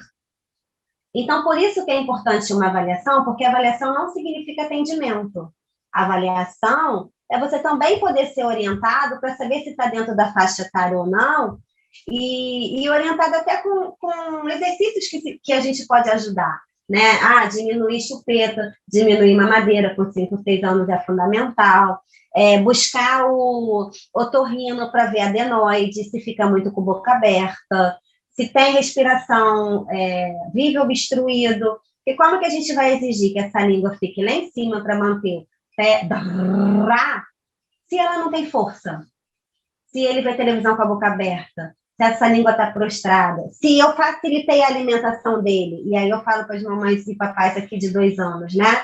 Então, por isso que é importante uma avaliação, porque avaliação não significa atendimento. Avaliação é você também poder ser orientado para saber se está dentro da faixa etária ou não, e orientado até com exercícios que a gente pode ajudar, né? Diminuir chupeta, diminuir mamadeira com 5, 6 anos é fundamental. Buscar o otorrino para ver adenoide, se fica muito com boca aberta, se tem respiração, vive obstruído. E como que a gente vai exigir que essa língua fique lá em cima para manter o pé, se ela não tem força? Se ele vê televisão com a boca aberta, se essa língua está prostrada, se eu facilitei a alimentação dele, e aí eu falo para as mamães e papais aqui de 2 anos, né?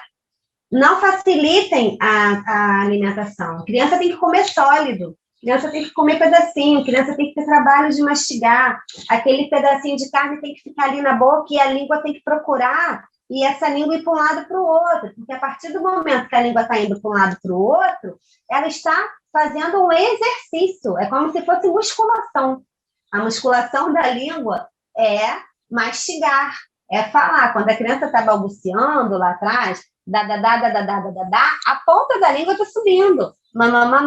Não facilitem a alimentação. A criança tem que comer sólido, a criança tem que comer pedacinho, a criança tem que ter trabalho de mastigar, aquele pedacinho de carne tem que ficar ali na boca e a língua tem que procurar, e essa língua ir para um lado para o outro, porque a partir do momento que a língua está indo para um lado para o outro, ela está fazendo um exercício, é como se fosse musculação. A musculação da língua é mastigar, é falar. Quando a criança está balbuciando lá atrás, a ponta da língua está subindo. Mamamá,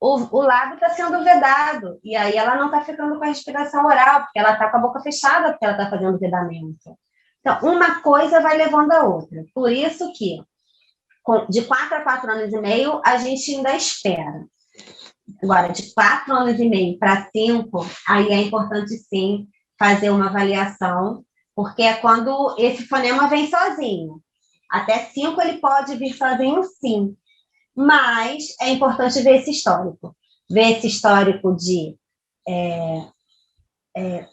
o lábio está sendo vedado. E aí ela não está ficando com a respiração oral, porque ela está com a boca fechada, porque ela está fazendo vedamento. Então, uma coisa vai levando a outra. Por isso que, de 4 a 4 anos e meio, a gente ainda espera. Agora, de 4 anos e meio para 5, aí é importante, sim, fazer uma avaliação, porque é quando esse fonema vem sozinho. Até 5 ele pode vir sozinho, sim. Mas é importante ver esse histórico. Ver esse histórico de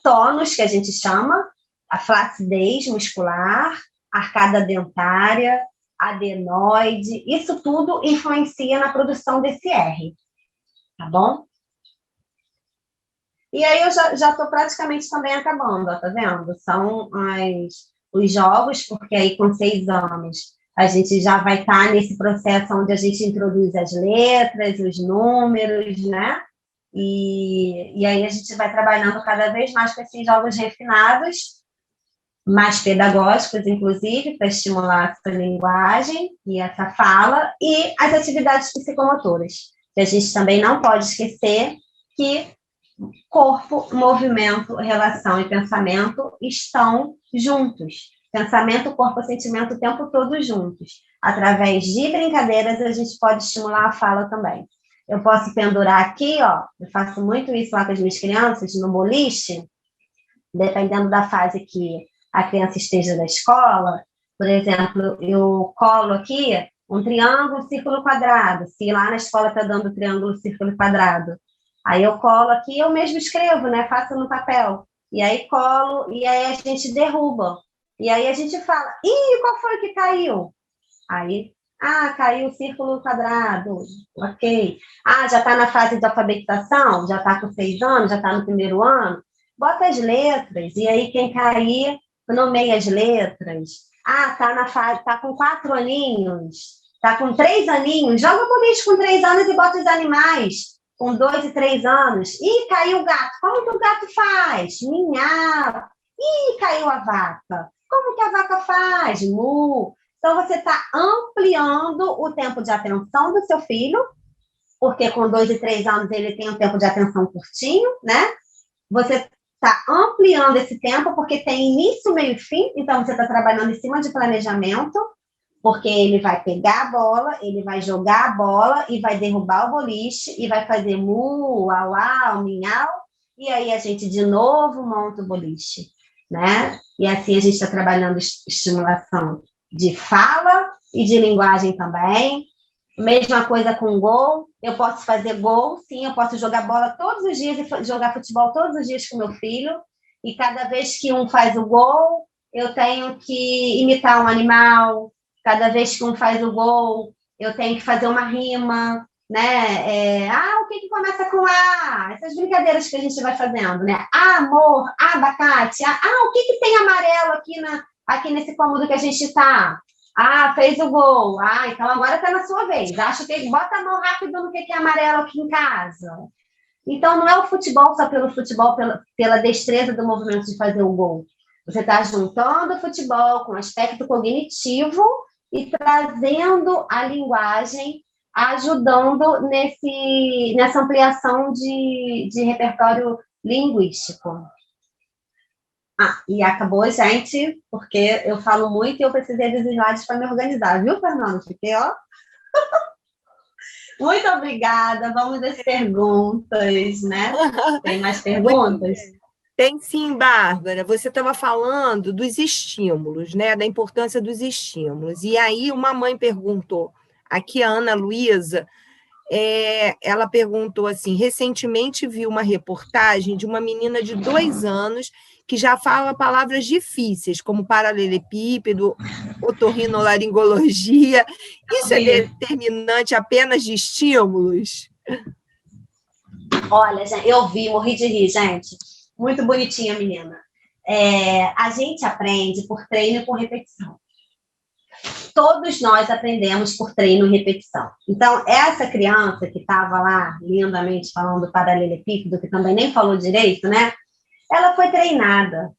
tônus, que a gente chama, a flacidez muscular, arcada dentária, adenoide, isso tudo influencia na produção desse R, tá bom? E aí eu já estou praticamente também acabando, ó, tá vendo? São os jogos, porque aí com 6 anos a gente já vai estar nesse processo onde a gente introduz as letras, os números, né? E aí a gente vai trabalhando cada vez mais com esses jogos refinados, mais pedagógicos, inclusive, para estimular essa linguagem e essa fala, e as atividades psicomotoras, que a gente também não pode esquecer que corpo, movimento, relação e pensamento estão juntos. Pensamento, corpo, sentimento o tempo todo juntos. Através de brincadeiras, a gente pode estimular a fala também. Eu posso pendurar aqui, ó, eu faço muito isso lá com as minhas crianças, no boliche, dependendo da fase que a criança esteja da escola. Por exemplo, eu colo aqui um triângulo, círculo, quadrado. Se lá na escola está dando triângulo, círculo e quadrado, aí eu colo aqui, eu mesmo escrevo, né? Faço no papel. E aí colo, e aí a gente derruba. E aí a gente fala, qual foi que caiu? Aí, caiu o círculo quadrado, ok. Já está na fase de alfabetização? Já está com 6 anos? Já está no primeiro ano? Bota as letras, e aí quem cair, nomeia as letras. Está na fase, está com 4 aninhos, está com 3 aninhos, joga o boliche com 3 anos e bota os animais. Com 2 e 3 anos, caiu o gato. Como que o gato faz? Minhau. Caiu a vaca. Como que a vaca faz? Mu. Então, você está ampliando o tempo de atenção do seu filho, porque com 2 e 3 anos ele tem um tempo de atenção curtinho, né? Você está ampliando esse tempo, porque tem início, meio e fim, então você está trabalhando em cima de planejamento, porque ele vai pegar a bola, ele vai jogar a bola e vai derrubar o boliche e vai fazer mu, au, au, minhau, e aí a gente de novo monta o boliche, né? E assim a gente está trabalhando estimulação de fala e de linguagem também. Mesma coisa com gol, eu posso fazer gol, sim, eu posso jogar bola todos os dias e jogar futebol todos os dias com meu filho, e cada vez que um faz o gol, eu tenho que imitar um animal. Cada vez que um faz o gol, eu tenho que fazer uma rima, né? O que começa com A? Essas brincadeiras que a gente vai fazendo, né? Amor, abacate. O que tem amarelo aqui nesse cômodo que a gente está? Fez o gol. Então agora está na sua vez. Acho que bota a mão rápido no que é amarelo aqui em casa. Então não é o futebol só pelo futebol, pela destreza do movimento de fazer o gol. Você está juntando o futebol com o aspecto cognitivo e trazendo a linguagem, ajudando nessa ampliação de repertório linguístico. E acabou, gente, porque eu falo muito e eu precisei dos slides para me organizar, viu, Fernanda? Fiquei, ó. Muito obrigada. Vamos às perguntas, né? Tem mais perguntas? Tem sim, Bárbara. Você estava falando dos estímulos, né? Da importância dos estímulos. E aí uma mãe perguntou, aqui a Ana Luísa, ela perguntou assim, recentemente vi uma reportagem de uma menina de 2 anos que já fala palavras difíceis, como paralelepípedo, otorrinolaringologia. Isso é determinante apenas de estímulos? Olha, eu vi, morri de rir, gente. Muito bonitinha a menina. A gente aprende por treino e por repetição. Todos nós aprendemos por treino e repetição. Então, essa criança que estava lá lindamente falando paralelepípedo, que também nem falou direito, né? Ela foi treinada.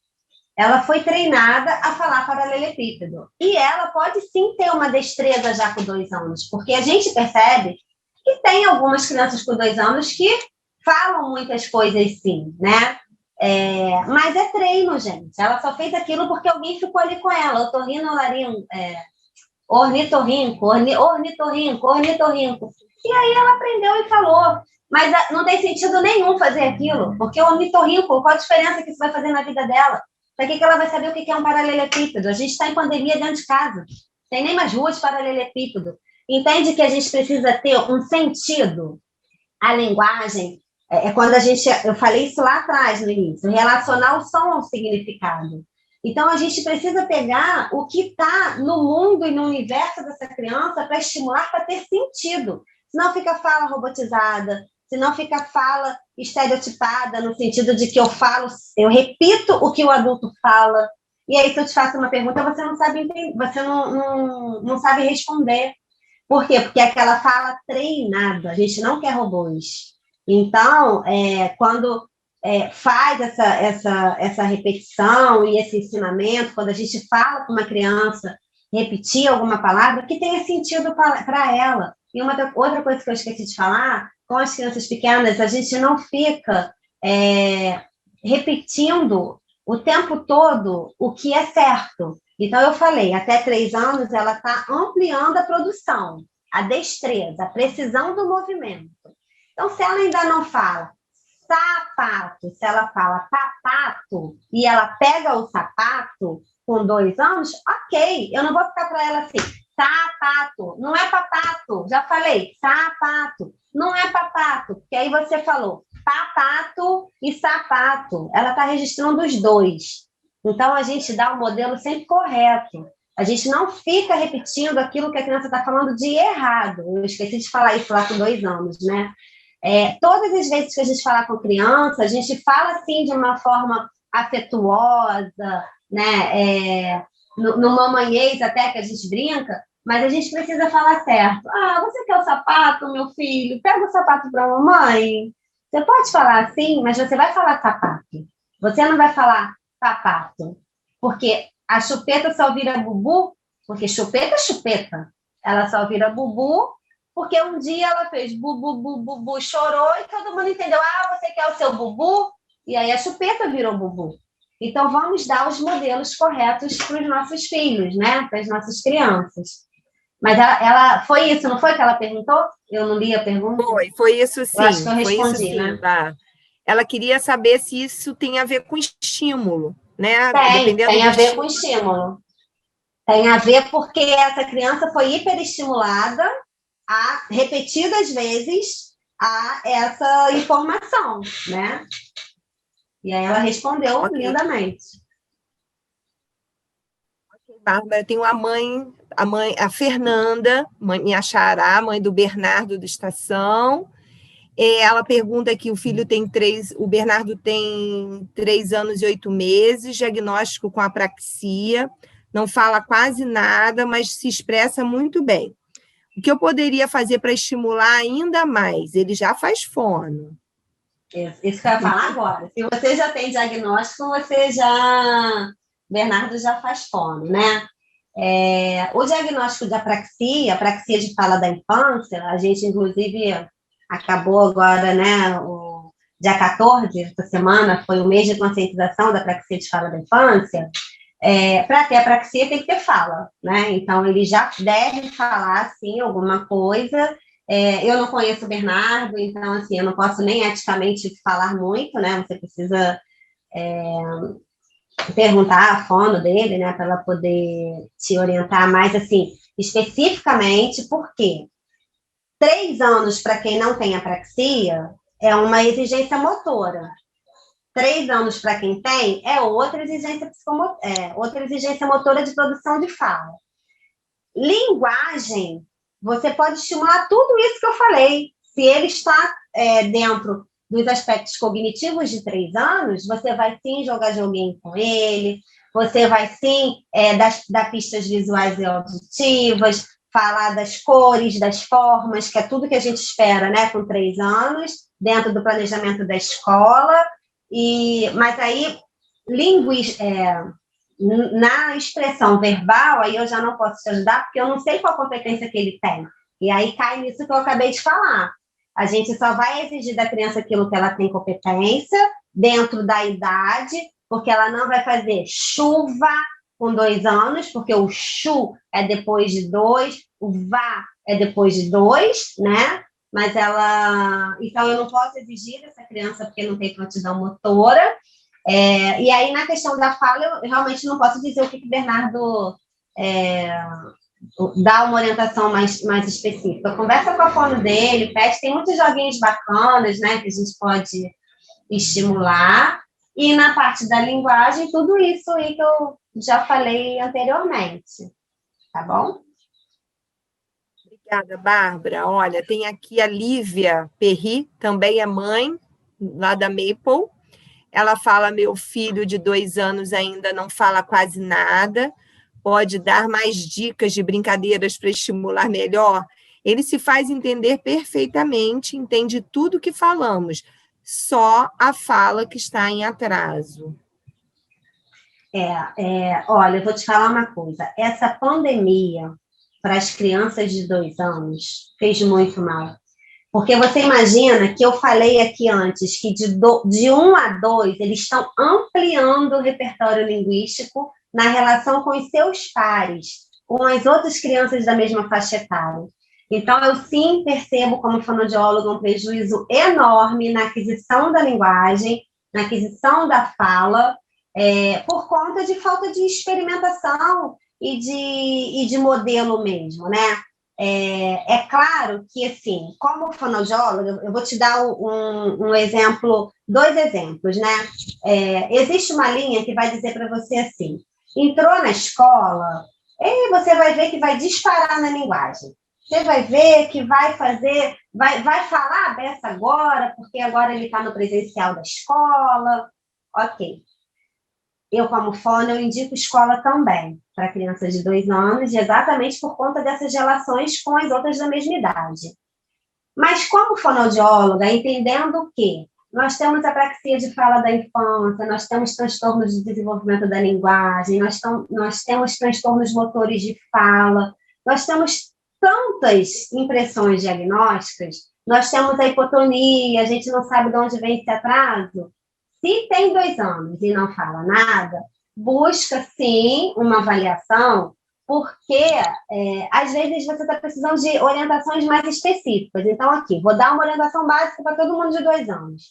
Ela foi treinada a falar paralelepípedo. E ela pode sim ter uma destreza já com 2 anos, porque a gente percebe que tem algumas crianças com 2 anos que falam muitas coisas sim, né? Mas é treino, gente. Ela só fez aquilo porque alguém ficou ali com ela. Ornitorrinco. E aí ela aprendeu e falou. Mas não tem sentido nenhum fazer aquilo, porque o ornitorrinco, qual a diferença que isso vai fazer na vida dela? Para que ela vai saber o que é um paralelepípedo? A gente está em pandemia dentro de casa. Tem nem mais rua de paralelepípedo. Entende que a gente precisa ter um sentido? A linguagem quando eu falei isso lá atrás, no início, relacionar o som ao significado. Então, a gente precisa pegar o que está no mundo e no universo dessa criança para estimular, para ter sentido. Senão fica fala robotizada, senão fica fala estereotipada, no sentido de que eu repito o que o adulto fala, e aí se eu te faço uma pergunta, você não sabe entender, você não sabe responder. Por quê? Porque é aquela fala treinada, a gente não quer robôs. Então, quando faz essa repetição e esse ensinamento, quando a gente fala com uma criança repetir alguma palavra, que tenha sentido para ela. E outra coisa que eu esqueci de falar, com as crianças pequenas, a gente não fica repetindo o tempo todo o que é certo. Então, eu falei, até 3 anos, ela está ampliando a produção, a destreza, a precisão do movimento. Então, se ela ainda não fala sapato, se ela fala papato, e ela pega o sapato com 2 anos, ok, eu não vou ficar para ela assim, sapato, não é papato, já falei, sapato, não é papato, porque aí você falou papato e sapato, ela está registrando os dois. Então, a gente dá o modelo sempre correto. A gente não fica repetindo aquilo que a criança está falando de errado. Eu esqueci de falar isso lá com 2 anos, né? Todas as vezes que a gente fala com criança, a gente fala assim de uma forma afetuosa, né? No mamanhês até que a gente brinca, mas a gente precisa falar certo. Você quer o sapato, meu filho? Pega o sapato para a mamãe. Você pode falar assim, mas você vai falar sapato. Você não vai falar sapato, porque a chupeta só vira bubu, porque chupeta é chupeta. Ela só vira bubu porque um dia ela fez bubu, bubu, bubu, chorou e todo mundo entendeu. Você quer o seu bubu? E aí a chupeta virou bubu. Então, vamos dar os modelos corretos para os nossos filhos, né? Para as nossas crianças. Mas ela foi isso, não foi que ela perguntou? Eu não li a pergunta? Foi isso sim. Eu acho que eu respondi, né? Tá. Ela queria saber se isso tem a ver com estímulo, né? Tem a ver com estímulo. Tem a ver porque essa criança foi hiperestimulada repetidas vezes a essa informação, né? E aí ela respondeu lindamente. Bárbara, tenho a Fernanda, minha xará, mãe do Bernardo do Estação. Ela pergunta que o Bernardo tem 3 anos e 8 meses, diagnóstico com apraxia, não fala quase nada, mas se expressa muito bem. O que eu poderia fazer para estimular ainda mais? Ele já faz fono. Isso que eu ia falar agora. Se você já tem diagnóstico, Bernardo já faz fono, né? O diagnóstico de apraxia de fala da infância, a gente, inclusive, acabou agora, né, dia 14, essa semana, foi o mês de conscientização da praxia de fala da infância. Para ter apraxia tem que ter fala, né? Então, ele já deve falar, sim, alguma coisa. Eu não conheço o Bernardo, então, assim, eu não posso nem eticamente falar muito, né? Você precisa perguntar a fono dele, né? Para ela poder te orientar mais, assim, especificamente, por quê? 3 anos, para quem não tem apraxia, é uma exigência motora. 3 anos para quem tem é outra exigência outra exigência motora de produção de fala. Linguagem, você pode estimular tudo isso que eu falei. Se ele está dentro dos aspectos cognitivos de 3 anos, você vai sim jogar joguinho com ele, você vai sim dar pistas visuais e auditivas, falar das cores, das formas, que é tudo que a gente espera, né, com 3 anos, dentro do planejamento da escola. Mas aí, na expressão verbal, aí eu já não posso te ajudar, porque eu não sei qual competência que ele tem. E aí cai nisso que eu acabei de falar. A gente só vai exigir da criança aquilo que ela tem competência, dentro da idade, porque ela não vai fazer chuva com 2 anos, porque o chu é depois de 2, o vá é depois de 2, né? Mas então, eu não posso exigir dessa criança porque não tem prontidão motora. E aí, na questão da fala, eu realmente não posso dizer o que o Bernardo dá uma orientação mais específica. Conversa com a fono dele, pede, tem muitos joguinhos bacanas, né, que a gente pode estimular. E na parte da linguagem, tudo isso aí que eu já falei anteriormente. Tá bom? Obrigada, Bárbara. Olha, tem aqui a Lívia Perry, também é mãe, lá da Maple. Ela fala: meu filho de 2 anos ainda não fala quase nada, pode dar mais dicas de brincadeiras para estimular melhor? Ele se faz entender perfeitamente, entende tudo que falamos, só a fala que está em atraso. Olha, eu vou te falar uma coisa. Essa pandemia, para as crianças de 2 anos, fez muito mal. Porque você imagina que eu falei aqui antes que de 1 a 2, eles estão ampliando o repertório linguístico na relação com os seus pares, com as outras crianças da mesma faixa etária. Então, eu sim percebo, como fonoaudióloga, um prejuízo enorme na aquisição da linguagem, na aquisição da fala, por conta de falta de experimentação e de modelo mesmo, né? Claro que, assim, como fonoaudióloga, eu vou te dar um exemplo, 2 exemplos, né? Existe uma linha que vai dizer para você assim: entrou na escola, e você vai ver que vai disparar na linguagem. Você vai ver que vai falar a beça agora, porque agora ele está no presencial da escola. Ok. Eu, como fono, eu indico escola também para crianças de 2 anos, exatamente por conta dessas relações com as outras da mesma idade. Mas, como fonoaudióloga, entendendo que nós temos apraxia de fala da infância, nós temos transtornos de desenvolvimento da linguagem, nós temos transtornos motores de fala, nós temos tantas impressões diagnósticas, nós temos a hipotonia, a gente não sabe de onde vem esse atraso. Se tem 2 anos e não fala nada, busca, sim, uma avaliação, porque, às vezes, você está precisando de orientações mais específicas. Então, aqui, vou dar uma orientação básica para todo mundo de 2 anos.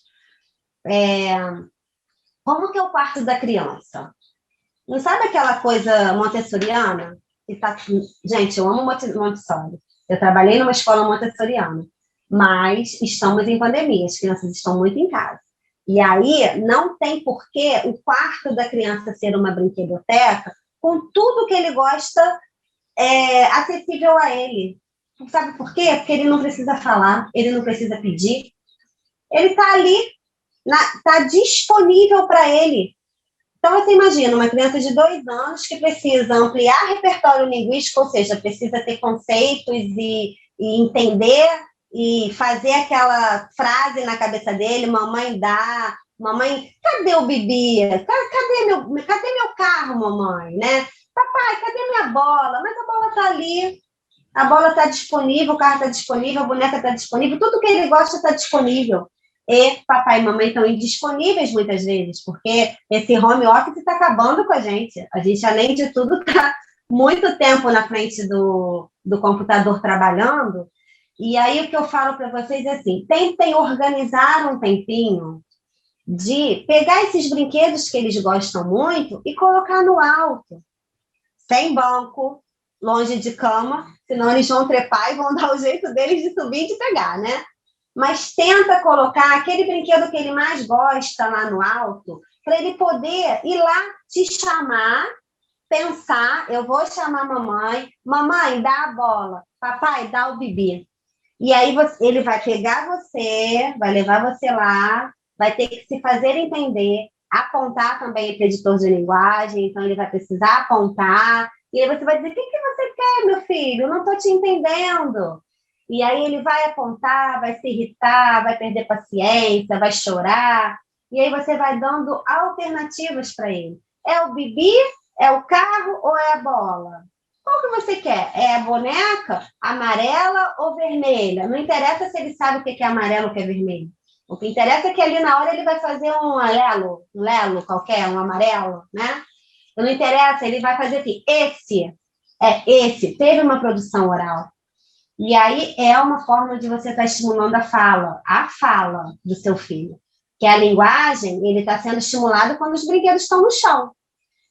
Como que é o quarto da criança? Não sabe aquela coisa montessoriana? Gente, eu amo Montessori. Eu trabalhei numa escola montessoriana, mas estamos em pandemia, as crianças estão muito em casa. E aí, não tem porquê o quarto da criança ser uma brinquedoteca com tudo que ele gosta acessível a ele. Sabe por quê? Porque ele não precisa falar, ele não precisa pedir. Ele está ali, está disponível para ele. Então, você imagina uma criança de 2 anos que precisa ampliar repertório linguístico, ou seja, precisa ter conceitos e entender e fazer aquela frase na cabeça dele: mamãe dá, mamãe, cadê o bebê? Cadê meu carro, mamãe? Né? Papai, cadê minha bola? Mas a bola está ali, a bola está disponível, o carro está disponível, a boneca está disponível, tudo que ele gosta está disponível. e papai e mamãe estão indisponíveis muitas vezes, porque esse home office está acabando com a gente. A gente, além de tudo, está muito tempo na frente do computador trabalhando. E aí o que eu falo para vocês é assim, tentem organizar um tempinho de pegar esses brinquedos que eles gostam muito e colocar no alto, sem banco, longe de cama, senão eles vão trepar e vão dar o jeito deles de subir e de pegar, né? Mas tenta colocar aquele brinquedo que ele mais gosta lá no alto, para ele poder ir lá te chamar, pensar, eu vou chamar mamãe, dá a bola, papai, dá o bebê. E aí ele vai pegar você, vai levar você lá, vai ter que se fazer entender, apontar também para editor de linguagem, então ele vai precisar apontar, e aí você vai dizer, o que você quer, meu filho? Não estou te entendendo. E aí ele vai apontar, vai se irritar, vai perder paciência, vai chorar, e aí você vai dando alternativas para ele. É o bibi, é o carro ou é a bola? Qual que você quer? É a boneca amarela ou vermelha? Não interessa se ele sabe o que é amarelo ou o que é vermelho. O que interessa é que ali na hora ele vai fazer um lelo qualquer, um amarelo, né? Não interessa, ele vai fazer assim, esse, teve uma produção oral. E aí é uma forma de você estar estimulando a fala do seu filho. Que a linguagem, ele está sendo estimulado quando os brinquedos estão no chão.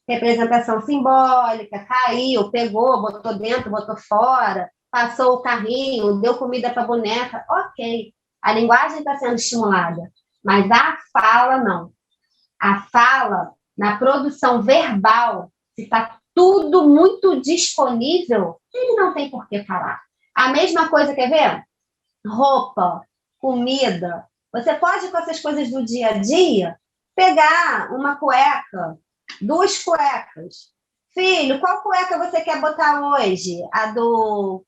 Representação simbólica, caiu, pegou, botou dentro, botou fora, passou o carrinho, deu comida para a boneca, ok. A linguagem está sendo estimulada, mas a fala não. A fala, na produção verbal, se está tudo muito disponível, ele não tem por que parar. A mesma coisa, quer ver? Roupa, comida. Você pode, com essas coisas do dia a dia, pegar uma cueca, 2 cuecas. Filho, qual cueca você quer botar hoje? A do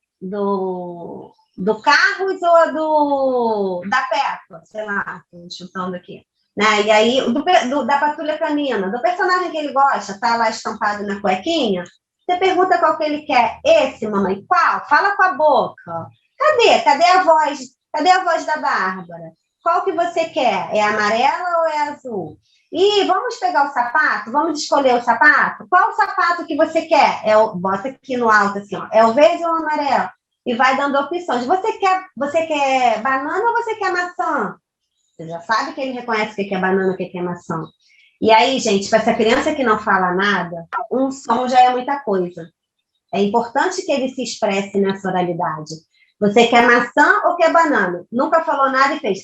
Carlos ou a da Peppa? Sei lá, estou chutando aqui. Né? E aí, da Patrulha Canina, do personagem que ele gosta, tá lá estampado na cuequinha, você pergunta qual que ele quer. Esse, mamãe, qual? Fala com a boca. Cadê a voz? Cadê a voz da Bárbara? Qual que você quer? É amarela ou é azul? E vamos pegar o sapato? Vamos escolher o sapato? Qual o sapato que você quer? Bota aqui no alto, assim, ó. É o verde ou o amarelo? E vai dando opções. Você quer banana ou você quer maçã? Você já sabe que ele reconhece o que é banana, o que é maçã. E aí, gente, para essa criança que não fala nada, um som já é muita coisa. É importante que ele se expresse nessa oralidade. Você quer maçã ou quer banana? Nunca falou nada e fez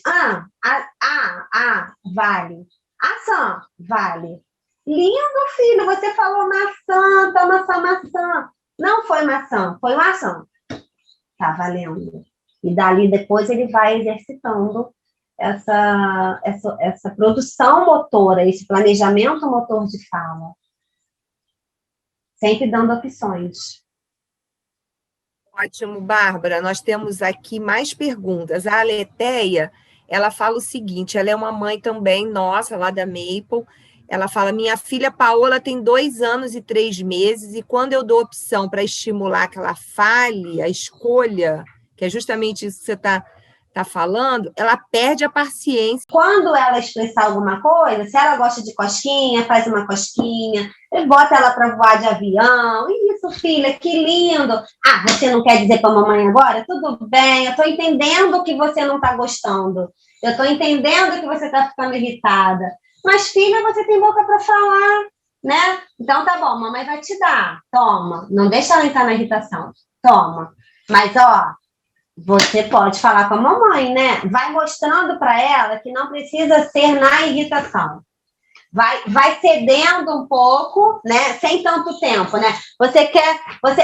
vale. Ação, vale. Lindo, filho, você falou maçã, toma sua maçã. Não foi maçã, foi uma ação. Tá valendo. E dali depois ele vai exercitando essa produção motora, esse planejamento motor de fala. Sempre dando opções. Ótimo, Bárbara. Nós temos aqui mais perguntas. A Aleteia, ela fala o seguinte, ela é uma mãe também, nossa, lá da Maple. Ela fala, minha filha Paola tem 2 anos e 3 meses, e quando eu dou opção para estimular que ela fale, a escolha, que é justamente isso que você está falando, ela perde a paciência. Quando ela expressar alguma coisa, se ela gosta de cosquinha, faz uma cosquinha, bota ela para voar de avião. Isso, filha, que lindo. Ah, você não quer dizer para a mamãe agora? Tudo bem, eu estou entendendo que você não está gostando. Eu estou entendendo que você está ficando irritada. Mas, filha, você tem boca para falar, né? Então, tá bom, mamãe vai te dar. Toma. Não deixa ela entrar na irritação. Toma. Mas, ó, você pode falar com a mamãe, né? Vai mostrando para ela que não precisa ser na irritação. Vai cedendo um pouco, né? Sem tanto tempo, né?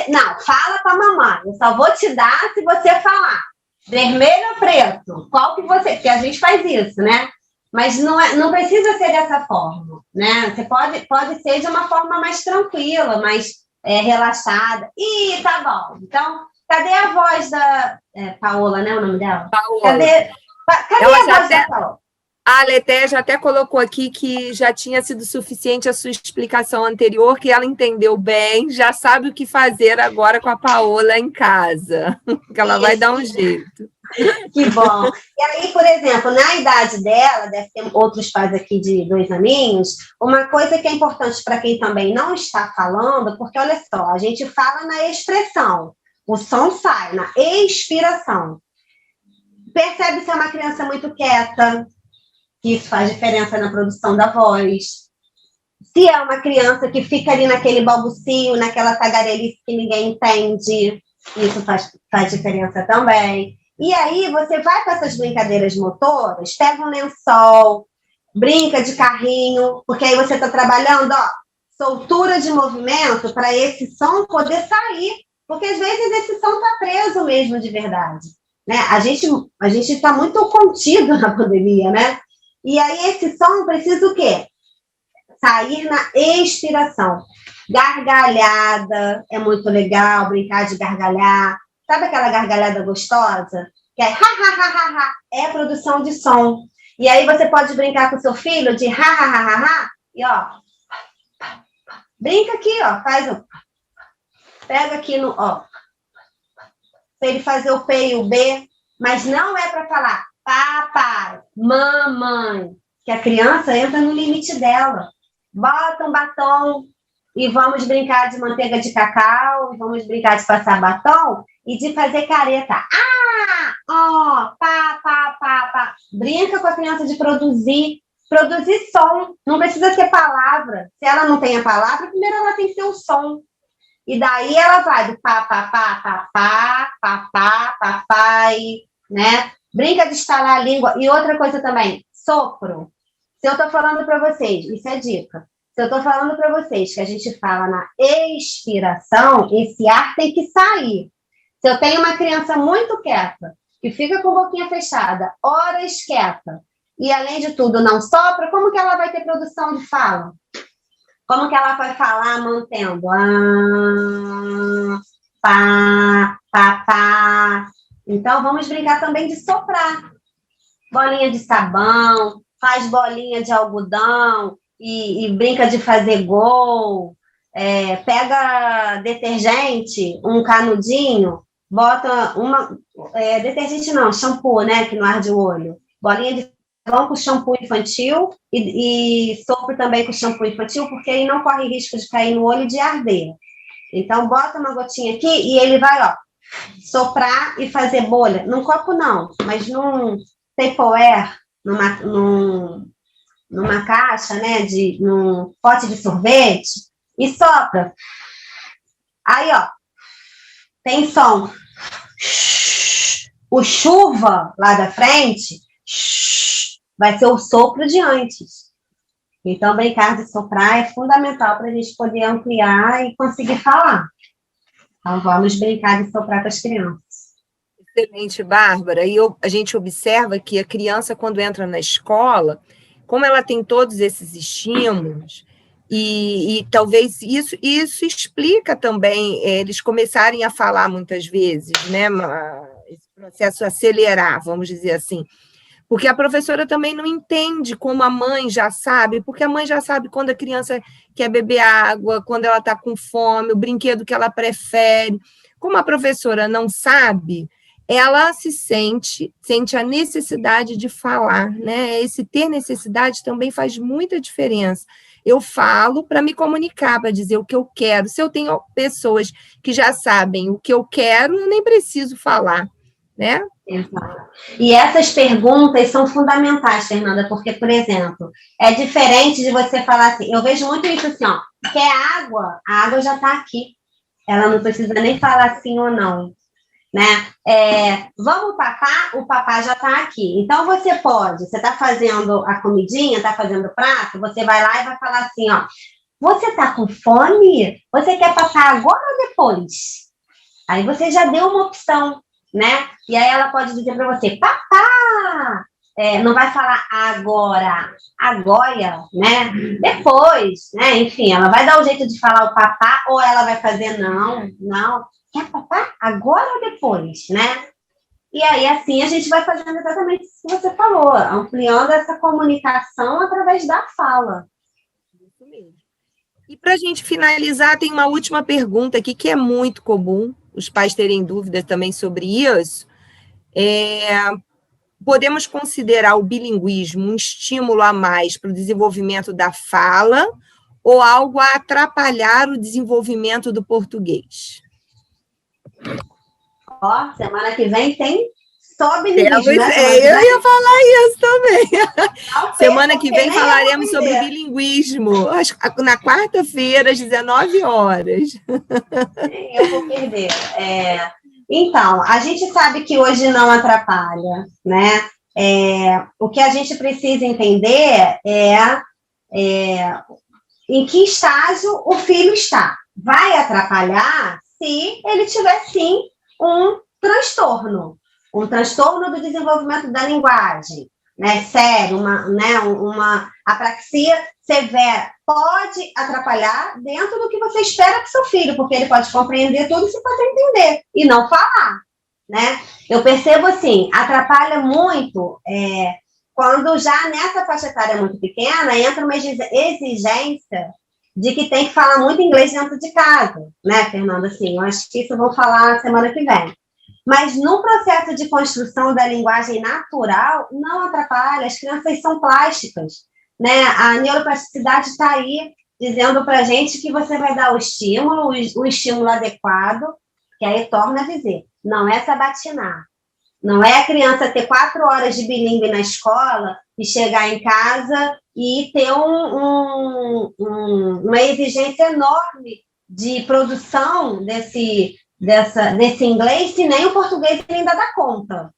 Não, fala com a mamãe. Eu só vou te dar se você falar. Vermelho ou preto? Qual que você... Porque a gente faz isso, né? Mas não precisa ser dessa forma, né? Você pode ser de uma forma mais tranquila, mais relaxada. Ih, tá bom. Então, cadê a voz da Paola, né? O nome dela? Paola. Cadê a voz da Paola? A Aleté já até colocou aqui que já tinha sido suficiente a sua explicação anterior, que ela entendeu bem, já sabe o que fazer agora com a Paola em casa, que ela vai dar um jeito. Que bom. E aí, por exemplo, na idade dela, deve ter outros pais aqui de 2 aninhos, uma coisa que é importante para quem também não está falando, porque olha só, a gente fala na expressão, o som sai na expiração. Percebe se é uma criança muito quieta, que isso faz diferença na produção da voz. Se é uma criança que fica ali naquele balbucio, naquela tagarelice que ninguém entende, isso faz diferença também. E aí você vai para essas brincadeiras motoras, pega um lençol, brinca de carrinho, porque aí você está trabalhando, ó, soltura de movimento para esse som poder sair, porque às vezes esse som está preso mesmo de verdade. Né? A gente está muito contido na pandemia, né? E aí esse som precisa o quê? Sair na expiração. Gargalhada é muito legal, brincar de gargalhar. Sabe aquela gargalhada gostosa? Que é ha, ha, ha, ha, ha. É produção de som. E aí você pode brincar com seu filho de ha, ha, ha, ha, ha. E ó, brinca aqui, ó, faz o... Pega aqui no ó. Para ele fazer o P e o B, mas não é para falar papai, mamãe, que a criança entra no limite dela. Bota um batom e vamos brincar de manteiga de cacau, e vamos brincar de passar batom e de fazer careta. Ah, ó, pá, pá, pá, pá. Brinca com a criança de produzir som. Não precisa ter palavra. Se ela não tem a palavra, primeiro ela tem que ter o som. E daí ela vai do pá, pá, pá, pá, pá, pá, pá, papai, né? Brinca de estalar a língua. E outra coisa também, sopro. Se eu estou falando para vocês, isso é dica. Se eu estou falando para vocês que a gente fala na expiração, esse ar tem que sair. Se eu tenho uma criança muito quieta, que fica com a boquinha fechada, horas quieta, e além de tudo não sopra, como que ela vai ter produção de fala? Como que ela vai falar mantendo? Pá, pá, pá. Então, vamos brincar também de soprar. Bolinha de sabão, faz bolinha de algodão e brinca de fazer gol. Pega detergente, um canudinho, bota uma... detergente não, shampoo, né, que não arde o olho. Bolinha de sabão com shampoo infantil e sopro também com shampoo infantil, porque aí não corre risco de cair no olho e de arder. Então, bota uma gotinha aqui e ele vai, ó, soprar e fazer bolha. Num copo não, mas num Tupperware, numa caixa, né, num pote de sorvete, e sopra. Aí, ó, tem som. O chuva lá da frente vai ser o sopro de antes. Então, brincar de soprar é fundamental para a gente poder ampliar e conseguir falar. Então, vamos brincar de soprar com as crianças. Excelente, Bárbara. E a gente observa que a criança, quando entra na escola, como ela tem todos esses estímulos, e talvez isso explica também eles começarem a falar muitas vezes, né? Esse processo acelerar, vamos dizer assim. Porque a professora também não entende como a mãe já sabe, porque a mãe já sabe quando a criança quer beber água, quando ela está com fome, o brinquedo que ela prefere. Como a professora não sabe, ela sente a necessidade de falar, né? Esse ter necessidade também faz muita diferença. Eu falo para me comunicar, para dizer o que eu quero. Se eu tenho pessoas que já sabem o que eu quero, eu nem preciso falar, né? Exato. E essas perguntas são fundamentais, Fernanda, porque, por exemplo, é diferente de você falar assim, eu vejo muito isso assim, ó, quer água? A água já está aqui. Ela não precisa nem falar sim ou não, né? Vamos papar? O papá já está aqui. Então, você está fazendo a comidinha, está fazendo o prato, você vai lá e vai falar assim, ó, você está com fome? Você quer papar agora ou depois? Aí você já deu uma opção, né? E aí ela pode dizer para você, papá! Não vai falar agora, né? Depois, né? Enfim, ela vai dar o jeito de falar o papá ou ela vai fazer não. Quer papá? Agora ou depois, né? E aí, assim, a gente vai fazendo exatamente isso que você falou, ampliando essa comunicação através da fala. Isso mesmo. E para a gente finalizar, tem uma última pergunta aqui que é muito comum, os pais terem dúvidas também sobre isso, Podemos considerar o bilinguismo um estímulo a mais para o desenvolvimento da fala ou algo a atrapalhar o desenvolvimento do português? Ó, semana que vem tem só bilinguismo, né? Eu ia falar isso também. Não, Semana que vem falaremos sobre bilinguismo, na quarta-feira, às 19 horas. Eu vou perder. Então, a gente sabe que hoje não atrapalha, né? O que a gente precisa entender em que estágio o filho está. Vai atrapalhar se ele tiver, sim, um transtorno do desenvolvimento da linguagem, né? Sério, uma apraxia severa. Pode atrapalhar dentro do que você espera do seu filho, porque ele pode compreender tudo e se pode entender, e não falar, né? Eu percebo assim, atrapalha muito quando já nessa faixa etária muito pequena entra uma exigência de que tem que falar muito inglês dentro de casa, né, Fernanda? Assim, eu acho que isso eu vou falar semana que vem. Mas no processo de construção da linguagem natural, não atrapalha, as crianças são plásticas, né? A neuroplasticidade está aí dizendo para a gente que você vai dar o estímulo adequado, que aí torna a dizer, não é sabatinar, não é a criança ter 4 horas de bilíngue na escola e chegar em casa e ter uma exigência enorme de produção desse inglês, se nem o português ainda dá conta.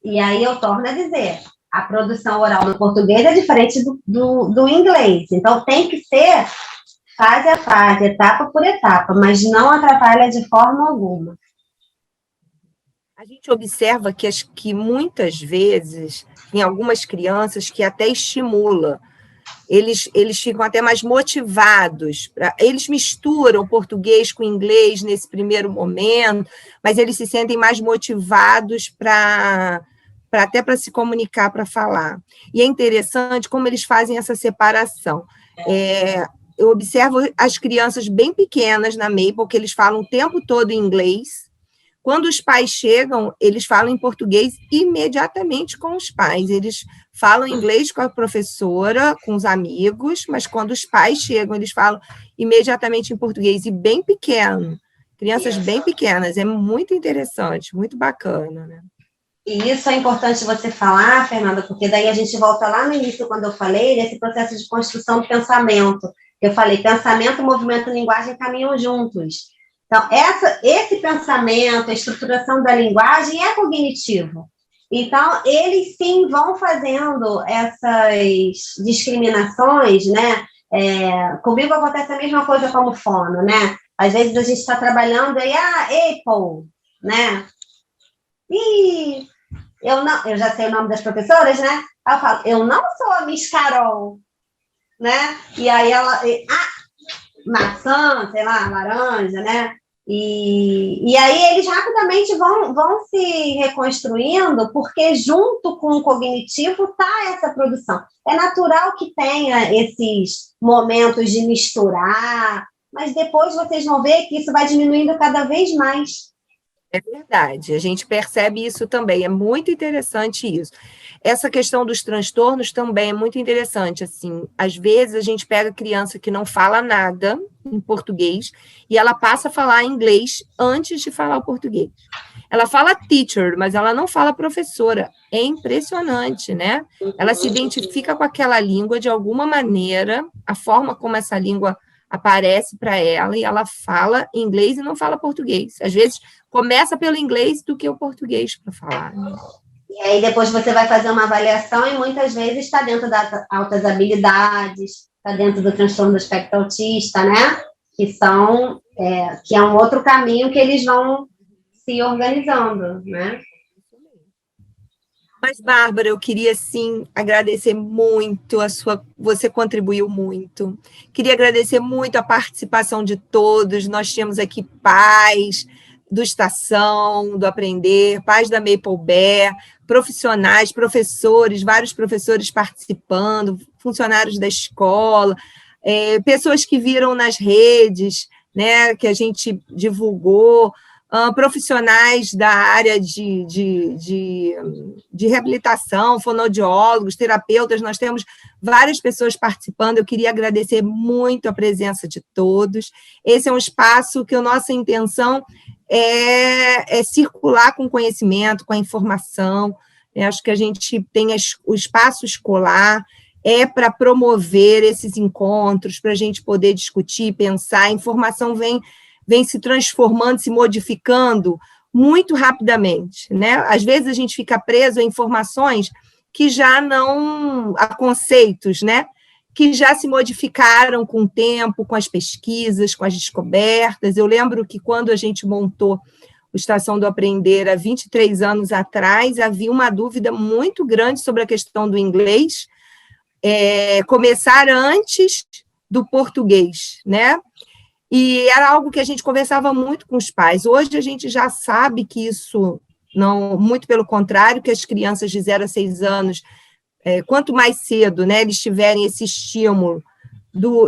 E aí eu torno a dizer, a produção oral no português é diferente do inglês. Então, tem que ser fase a fase, etapa por etapa, mas não atrapalha de forma alguma. A gente observa que muitas vezes, em algumas crianças, que até estimula, eles ficam até mais motivados, eles misturam o português com o inglês nesse primeiro momento, mas eles se sentem mais motivados até para se comunicar, para falar. E é interessante como eles fazem essa separação. Eu observo as crianças bem pequenas na Maple, que eles falam o tempo todo em inglês. Quando os pais chegam, eles falam em português imediatamente com os pais. Eles falam inglês com a professora, com os amigos, mas quando os pais chegam, eles falam imediatamente em português, e bem pequeno. Crianças bem pequenas. É muito interessante, muito bacana, né? E isso é importante você falar, Fernanda, porque daí a gente volta lá no início, quando eu falei, desse processo de construção do pensamento. Eu falei, pensamento, movimento e linguagem caminham juntos. Então, esse pensamento, a estruturação da linguagem é cognitivo. Então, eles sim vão fazendo essas discriminações, né? Comigo acontece a mesma coisa como fono, né? Às vezes a gente está trabalhando e Apple, né? E eu já sei o nome das professoras, né? Eu falo, eu não sou a Miss Carol, né? E aí ela... maçã, sei lá, laranja, né? E aí eles rapidamente vão se reconstruindo, porque junto com o cognitivo está essa produção. É natural que tenha esses momentos de misturar, mas depois vocês vão ver que isso vai diminuindo cada vez mais. É verdade, a gente percebe isso também, é muito interessante isso. Essa questão dos transtornos também é muito interessante, assim, às vezes a gente pega criança que não fala nada em português e ela passa a falar inglês antes de falar o português. Ela fala teacher, mas ela não fala professora. É impressionante, né? Ela se identifica com aquela língua de alguma maneira, a forma como essa língua aparece para ela, e ela fala inglês e não fala português. Às vezes, começa pelo inglês do que o português para falar, né? E aí depois você vai fazer uma avaliação e muitas vezes está dentro das altas habilidades, está dentro do transtorno do espectro autista, né? Que é um outro caminho que eles vão se organizando, né? Mas, Bárbara, eu queria, sim, agradecer muito você contribuiu muito. Queria agradecer muito a participação de todos. Nós tínhamos aqui pais do Estação, do Aprender, pais da Maple Bear, profissionais, professores, vários professores participando, funcionários da escola, pessoas que viram nas redes, né, que a gente divulgou, profissionais da área de reabilitação, fonoaudiólogos, terapeutas, nós temos várias pessoas participando. Eu queria agradecer muito a presença de todos. Esse é um espaço que a nossa intenção é circular com conhecimento, com a informação. Acho que a gente tem o espaço escolar, para promover esses encontros, para a gente poder discutir, pensar. A informação vem se transformando, se modificando muito rapidamente, né? Às vezes a gente fica preso a informações que já não, a conceitos, né? Que já se modificaram com o tempo, com as pesquisas, com as descobertas. Eu lembro que quando a gente montou o Estação do Aprender há 23 anos atrás, havia uma dúvida muito grande sobre a questão do inglês, começar antes do português, né? E era algo que a gente conversava muito com os pais. Hoje a gente já sabe que isso não, muito pelo contrário, que as crianças de 0 a 6 anos, quanto mais cedo, né, eles tiverem esse estímulo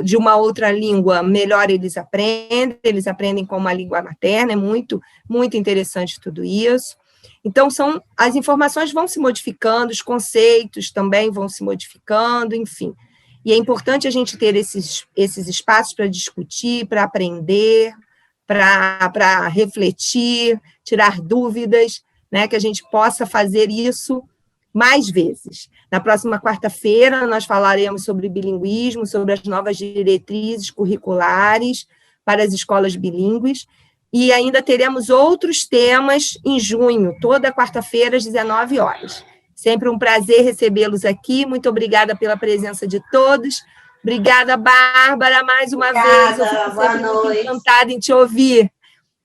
de uma outra língua, melhor eles aprendem com uma língua materna, é muito, muito interessante tudo isso. Então, as informações vão se modificando, os conceitos também vão se modificando, enfim. E é importante a gente ter esses espaços para discutir, para aprender, para refletir, tirar dúvidas, né, que a gente possa fazer isso mais vezes. Na próxima quarta-feira, nós falaremos sobre bilinguismo, sobre as novas diretrizes curriculares para as escolas bilíngues, e ainda teremos outros temas em junho, toda quarta-feira, às 19 horas. Sempre um prazer recebê-los aqui. Muito obrigada pela presença de todos. Obrigada, Bárbara, mais uma vez. Eu fico sempre muito encantada em te ouvir.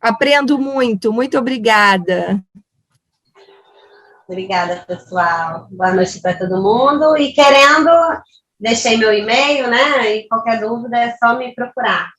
Aprendo muito. Muito obrigada. Obrigada, pessoal. Boa noite para todo mundo. E deixei meu e-mail, né? E qualquer dúvida é só me procurar.